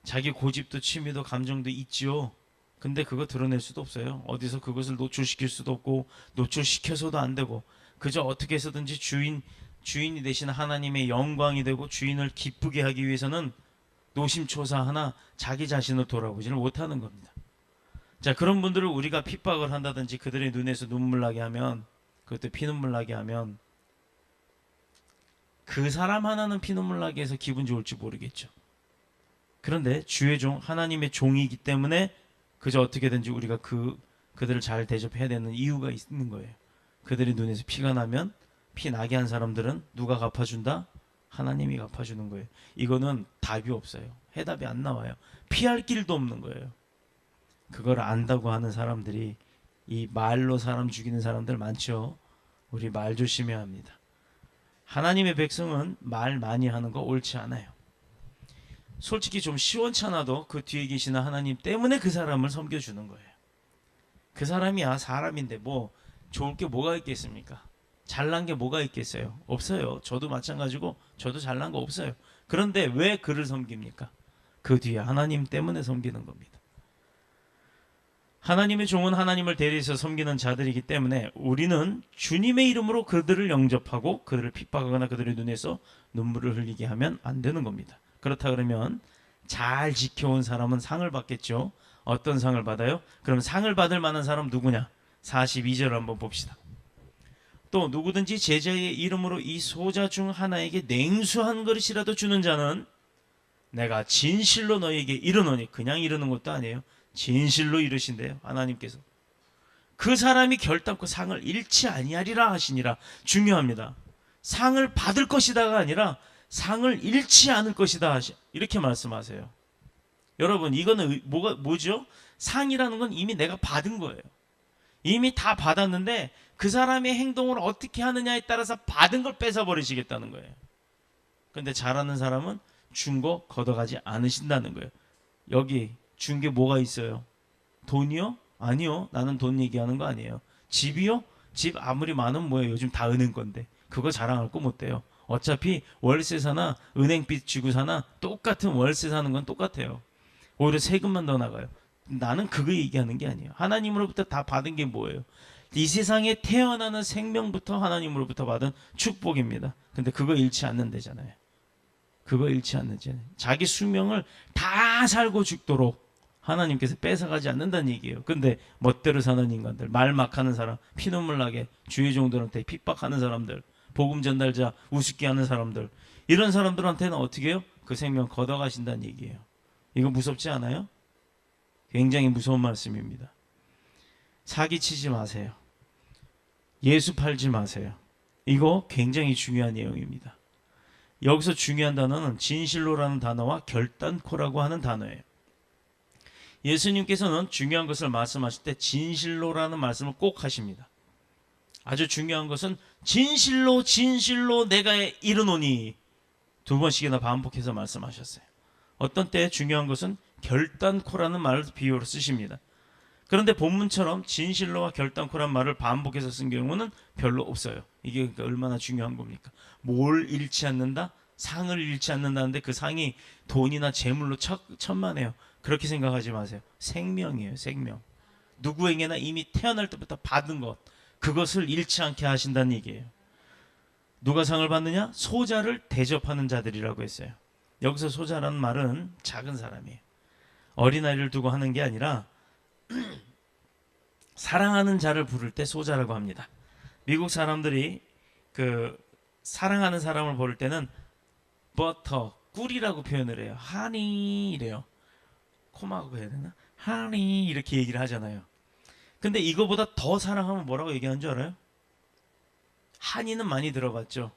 자기 고집도 취미도 감정도 있지요. 근데 그거 드러낼 수도 없어요. 어디서 그것을 노출시킬 수도 없고, 노출시켜서도 안 되고, 그저 어떻게 해서든지 주인이 되신 하나님의 영광이 되고 주인을 기쁘게 하기 위해서는 노심초사하나 자기 자신을 돌아보지를 못하는 겁니다. 자, 그런 분들을 우리가 핍박을 한다든지 그들의 눈에서 눈물 나게 하면, 그것도 피눈물 나게 하면, 그 사람 하나는 피눈물 나게 해서 기분 좋을지 모르겠죠. 그런데 주의 종, 하나님의 종이기 때문에 그저 어떻게든지 우리가 그들을 잘 대접해야 되는 이유가 있는 거예요. 그들의 눈에서 피가 나면, 피 나게 한 사람들은 누가 갚아준다? 하나님이 갚아주는 거예요. 이거는 답이 없어요. 해답이 안 나와요. 피할 길도 없는 거예요. 그걸 안다고 하는 사람들이, 이 말로 사람 죽이는 사람들 많죠. 우리 말 조심해야 합니다. 하나님의 백성은 말 많이 하는 거 옳지 않아요. 솔직히 좀 시원찮아도 그 뒤에 계시는 하나님 때문에 그 사람을 섬겨주는 거예요. 그 사람이야 사람인데 뭐 좋을 게 뭐가 있겠습니까? 잘난 게 뭐가 있겠어요? 없어요. 저도 마찬가지고 저도 잘난 거 없어요. 그런데 왜 그를 섬깁니까? 그 뒤에 하나님 때문에 섬기는 겁니다. 하나님의 종은 하나님을 대리해서 섬기는 자들이기 때문에 우리는 주님의 이름으로 그들을 영접하고 그들을 핍박하거나 그들의 눈에서 눈물을 흘리게 하면 안 되는 겁니다. 그렇다 그러면 잘 지켜온 사람은 상을 받겠죠. 어떤 상을 받아요? 그럼 상을 받을 만한 사람 누구냐? 42절을 한번 봅시다. 또 누구든지 제자의 이름으로 이 소자 중 하나에게 냉수 한 그릇이라도 주는 자는 내가 진실로 너희에게 이르노니, 그냥 이르는 것도 아니에요. 진실로 이르신대요. 하나님께서 그 사람이 결단코 상을 잃지 아니하리라 하시니라. 중요합니다. 상을 받을 것이다가 아니라 상을 잃지 않을 것이다, 이렇게 말씀하세요. 여러분, 이거는 뭐죠? 상이라는 건 이미 내가 받은 거예요. 이미 다 받았는데 그 사람의 행동을 어떻게 하느냐에 따라서 받은 걸 뺏어버리시겠다는 거예요. 그런데 잘하는 사람은 준 거 걷어가지 않으신다는 거예요. 여기 준 게 뭐가 있어요? 돈이요? 아니요. 나는 돈 얘기하는 거 아니에요. 집이요? 집 아무리 많으면 뭐예요? 요즘 다 은행 건데. 그거 자랑할 거 못 돼요. 어차피 월세 사나 은행빚 쥐고 사나 똑같은, 월세 사는 건 똑같아요. 오히려 세금만 더 나가요. 나는 그거 얘기하는 게 아니에요. 하나님으로부터 다 받은 게 뭐예요? 이 세상에 태어나는 생명부터 하나님으로부터 받은 축복입니다. 근데 그거 잃지 않는다잖아요. 그거 잃지 않는다잖아요. 자기 수명을 다 살고 죽도록 하나님께서 뺏어가지 않는다는 얘기예요. 근데 멋대로 사는 인간들, 말 막 하는 사람, 피눈물 나게 주의 종들한테 핍박하는 사람들, 복음 전달자 우습게 하는 사람들, 이런 사람들한테는 어떻게 해요? 그 생명 걷어가신다는 얘기예요. 이거 무섭지 않아요? 굉장히 무서운 말씀입니다. 사기치지 마세요. 예수 팔지 마세요. 이거 굉장히 중요한 내용입니다. 여기서 중요한 단어는 진실로라는 단어와 결단코라고 하는 단어예요. 예수님께서는 중요한 것을 말씀하실 때 진실로라는 말씀을 꼭 하십니다. 아주 중요한 것은 진실로 진실로 내가 이르노니, 두 번씩이나 반복해서 말씀하셨어요. 어떤 때 중요한 것은 결단코라는 말을 비유로 쓰십니다. 그런데 본문처럼 진실로와 결단코란 말을 반복해서 쓴 경우는 별로 없어요. 이게 그러니까 얼마나 중요한 겁니까? 뭘 잃지 않는다? 상을 잃지 않는다는데 그 상이 돈이나 재물로 천만에요. 그렇게 생각하지 마세요. 생명이에요. 생명. 누구에게나 이미 태어날 때부터 받은 것, 그것을 잃지 않게 하신다는 얘기예요. 누가 상을 받느냐? 소자를 대접하는 자들이라고 했어요. 여기서 소자라는 말은 작은 사람이에요. 어린아이를 두고 하는 게 아니라 사랑하는 자를 부를 때 소자라고 합니다. 미국 사람들이 그 사랑하는 사람을 부를 때는 버터, 꿀이라고 표현을 해요. 하니 이래요. 코마고 해야 되나? 하니 이렇게 얘기를 하잖아요. 근데 이거보다 더 사랑하면 뭐라고 얘기하는 줄 알아요? 하니는 많이 들어봤죠.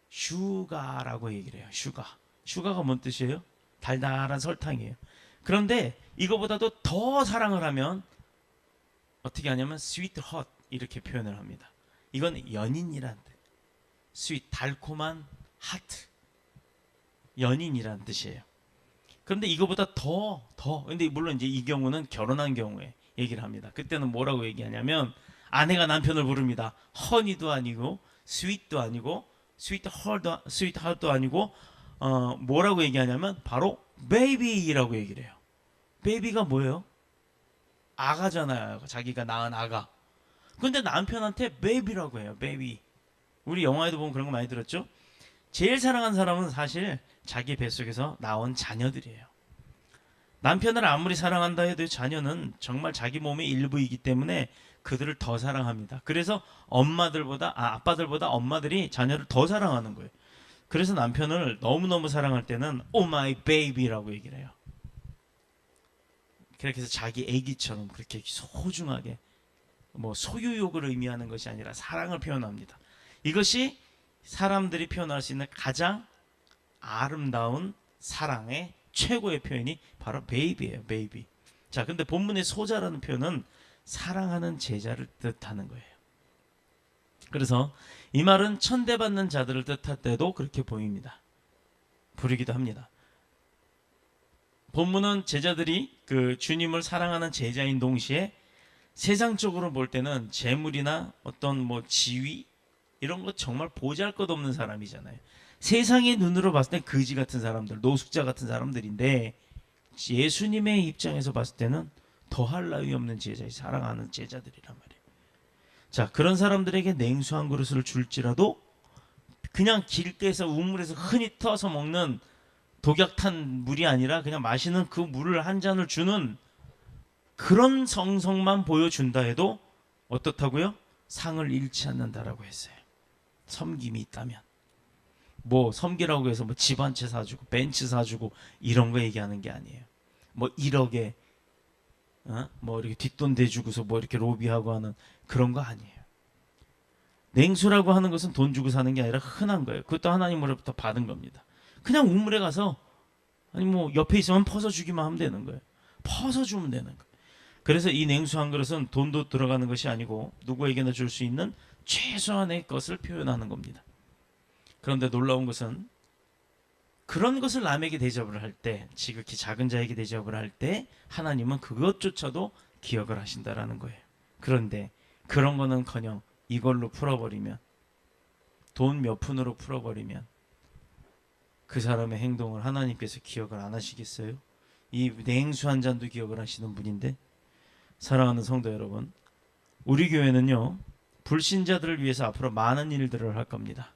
슈가라고 얘기를 해요. 슈가. 슈가가 뭔 뜻이에요? 달달한 설탕이에요. 그런데 이거보다도 더 사랑을 하면 어떻게 하냐면 sweet hot 이렇게 표현을 합니다. 이건 연인이란 뜻. sweet 달콤한 하트. 연인이란 뜻이에요. 그런데 이거보다 더 근데 물론 이제 이 경우는 결혼한 경우에 얘기를 합니다. 그때는 뭐라고 얘기하냐면 아내가 남편을 부릅니다. 허니도 아니고 스윗도 아니고 스위트 핫도 아니고 뭐라고 얘기하냐면 바로 베이비라고 얘기를 해요. 베이비가 뭐예요? 아가잖아요. 자기가 낳은 아가. 근데 남편한테 베이비라고 해요. 베이비. 우리 영화에도 보면 그런 거 많이 들었죠? 제일 사랑하는 사람은 사실 자기 뱃속에서 나온 자녀들이에요. 남편을 아무리 사랑한다 해도 자녀는 정말 자기 몸의 일부이기 때문에 그들을 더 사랑합니다. 그래서 아빠들보다 엄마들이 자녀를 더 사랑하는 거예요. 그래서 남편을 너무너무 사랑할 때는 Oh my baby라고 얘기를 해요. 그렇게 해서 자기 아기처럼 그렇게 소중하게 뭐 소유욕을 의미하는 것이 아니라 사랑을 표현합니다. 이것이 사람들이 표현할 수 있는 가장 아름다운 사랑의 최고의 표현이 바로 베이비예요. 베이비. 자, 근데 본문의 소자라는 표현은 사랑하는 제자를 뜻하는 거예요. 그래서 이 말은 천대받는 자들을 뜻할 때도 그렇게 보입니다. 부르기도 합니다. 본문은 제자들이 그 주님을 사랑하는 제자인 동시에 세상적으로 볼 때는 재물이나 어떤 뭐 지위 이런 거 정말 보잘것없는 사람이잖아요. 세상의 눈으로 봤을 땐 거지 같은 사람들, 노숙자 같은 사람들인데 예수님의 입장에서 봤을 때는 더할 나위 없는 제자, 사랑하는 제자들이란 말이에요. 자, 그런 사람들에게 냉수 한 그릇을 줄지라도 그냥 길가에서 우물에서 흔히 떠서 먹는 독약탄 물이 아니라 그냥 마시는 그 물을 한 잔을 주는 그런 성성만 보여준다 해도 어떻다고요? 상을 잃지 않는다라고 했어요. 섬김이 있다면. 뭐 섬기라고 해서 뭐 집 한 채 사주고 벤츠 사주고 이런 거 얘기하는 게 아니에요. 뭐 1억에 뭐 이렇게 뒷돈 대주고서 뭐 이렇게 로비하고 하는 그런 거 아니에요. 냉수라고 하는 것은 돈 주고 사는 게 아니라 흔한 거예요. 그것도 하나님으로부터 받은 겁니다. 그냥 우물에 가서 아니 뭐 옆에 있으면 퍼서 주기만 하면 되는 거예요. 퍼서 주면 되는 거예요. 그래서 이 냉수 한 그릇은 돈도 들어가는 것이 아니고 누구에게나 줄 수 있는 최소한의 것을 표현하는 겁니다. 그런데 놀라운 것은 그런 것을 남에게 대접을 할 때, 지극히 작은 자에게 대접을 할 때 하나님은 그것조차도 기억을 하신다라는 거예요. 그런데 그런 거는커녕 이걸로 풀어버리면, 돈 몇 푼으로 풀어버리면 그 사람의 행동을 하나님께서 기억을 안 하시겠어요? 이 냉수 한 잔도 기억을 하시는 분인데, 사랑하는 성도 여러분, 우리 교회는요 불신자들을 위해서 앞으로 많은 일들을 할 겁니다.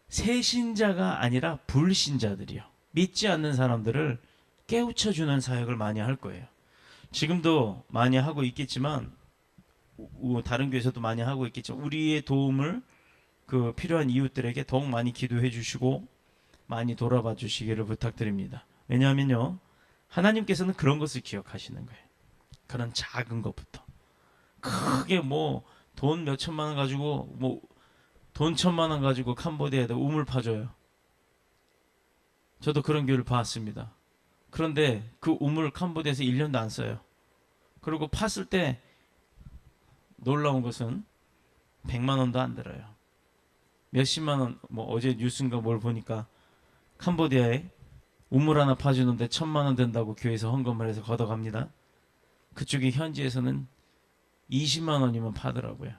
새신자가 아니라 불신자들이요, 믿지 않는 사람들을 깨우쳐주는 사역을 많이 할 거예요. 지금도 많이 하고 있겠지만, 다른 교회에서도 많이 하고 있겠지만, 우리의 도움을 그 필요한 이웃들에게 더욱 많이 기도해 주시고 많이 돌아봐 주시기를 부탁드립니다. 왜냐하면요, 하나님께서는 그런 것을 기억하시는 거예요. 그런 작은 것부터 크게 뭐 돈 몇 천만 원 가지고 뭐 돈 1,000만 원 가지고 캄보디아에다 우물 파줘요. 저도 그런 교회를 봤습니다. 그런데 그 우물 캄보디아에서 1년도 안 써요. 그리고 팠을 때 놀라운 것은 100만 원도 안 들어요. 몇십만 원, 뭐 어제 뉴스인가 뭘 보니까 캄보디아에 우물 하나 파주는데 1,000만 원 된다고 교회에서 헌금을 해서 걷어갑니다. 그쪽의 현지에서는 20만 원이면 파더라고요.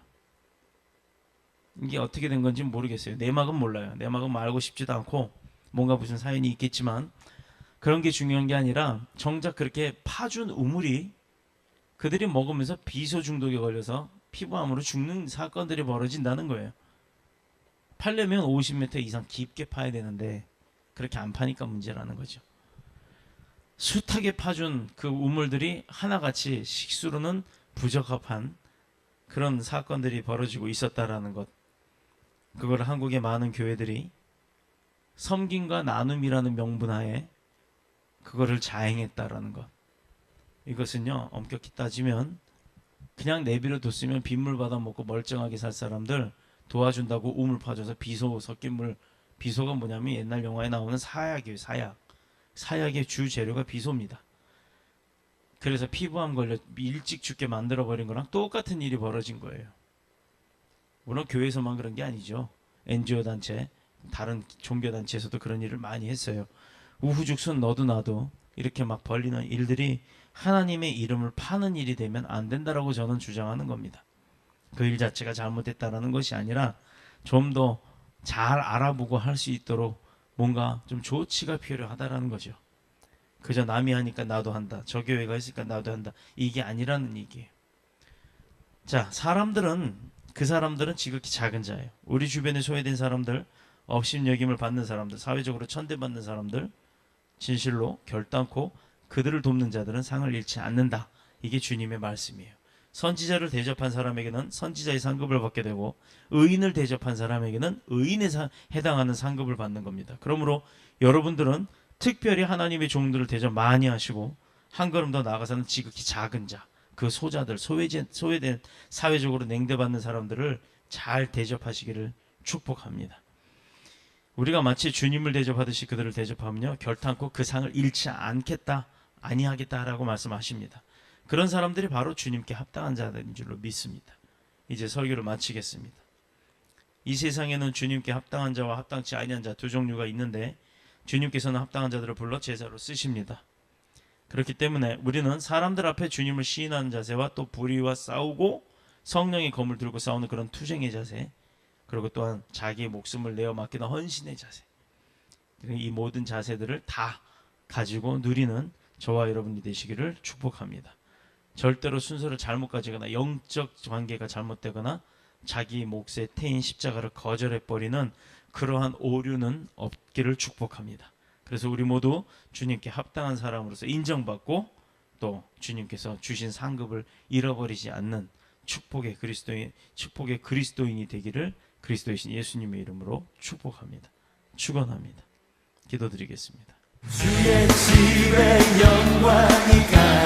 이게 어떻게 된 건지 모르겠어요. 내막은 몰라요. 내막은 알고 싶지도 않고 뭔가 무슨 사연이 있겠지만 그런 게 중요한 게 아니라 정작 그렇게 파준 우물이 그들이 먹으면서 비소 중독에 걸려서 피부암으로 죽는 사건들이 벌어진다는 거예요. 파려면 50m 이상 깊게 파야 되는데 그렇게 안 파니까 문제라는 거죠. 숱하게 파준 그 우물들이 하나같이 식수로는 부적합한 그런 사건들이 벌어지고 있었다라는 것. 그걸 한국의 많은 교회들이 섬김과 나눔이라는 명분하에 그거를 자행했다라는 것. 이것은요, 엄격히 따지면 그냥 내비로 뒀으면 빗물 받아먹고 멀쩡하게 살 사람들 도와준다고 우물 파줘서 비소 섞인 물. 비소가 뭐냐면 옛날 영화에 나오는 사약이에요. 사약의 주 재료가 비소입니다. 그래서 피부암 걸려 일찍 죽게 만들어버린 거랑 똑같은 일이 벌어진 거예요. 물론 교회에서만 그런 게 아니죠. NGO 단체, 다른 종교 단체에서도 그런 일을 많이 했어요. 우후죽순 너도 나도 이렇게 막 벌리는 일들이 하나님의 이름을 파는 일이 되면 안 된다라고 저는 주장하는 겁니다. 그 일 자체가 잘못됐다라는 것이 아니라 좀 더 잘 알아보고 할 수 있도록 뭔가 좀 조치가 필요하다라는 거죠. 그저 남이 하니까 나도 한다. 저 교회가 했으니까 나도 한다. 이게 아니라는 얘기예요. 자, 그 사람들은 지극히 작은 자예요. 우리 주변에 소외된 사람들, 업신여김을 받는 사람들, 사회적으로 천대받는 사람들, 진실로 결단코 그들을 돕는 자들은 상을 잃지 않는다. 이게 주님의 말씀이에요. 선지자를 대접한 사람에게는 선지자의 상급을 받게 되고 의인을 대접한 사람에게는 의인에 해당하는 상급을 받는 겁니다. 그러므로 여러분들은 특별히 하나님의 종들을 대접 많이 하시고 한 걸음 더 나아가서는 지극히 작은 자, 그 소자들, 소외된 사회적으로 냉대받는 사람들을 잘 대접하시기를 축복합니다. 우리가 마치 주님을 대접하듯이 그들을 대접하면요, 결탄코 그 상을 잃지 않겠다, 아니하겠다라고 말씀하십니다. 그런 사람들이 바로 주님께 합당한 자들인 줄로 믿습니다. 이제 설교를 마치겠습니다. 이 세상에는 주님께 합당한 자와 합당치 아니한 자 두 종류가 있는데 주님께서는 합당한 자들을 불러 제자로 쓰십니다. 그렇기 때문에 우리는 사람들 앞에 주님을 시인하는 자세와 또 불의와 싸우고 성령의 검을 들고 싸우는 그런 투쟁의 자세, 그리고 또한 자기의 목숨을 내어 맡기는 헌신의 자세, 이 모든 자세들을 다 가지고 누리는 저와 여러분이 되시기를 축복합니다. 절대로 순서를 잘못 가지거나 영적 관계가 잘못되거나 자기 몫의 태인 십자가를 거절해버리는 그러한 오류는 없기를 축복합니다. 그래서 우리 모두 주님께 합당한 사람으로서 인정받고 또 주님께서 주신 상급을 잃어버리지 않는 축복의 그리스도인이 되기를 그리스도이신 예수님의 이름으로 축복합니다. 축원합니다. 기도드리겠습니다. 주의 집에 영광이 가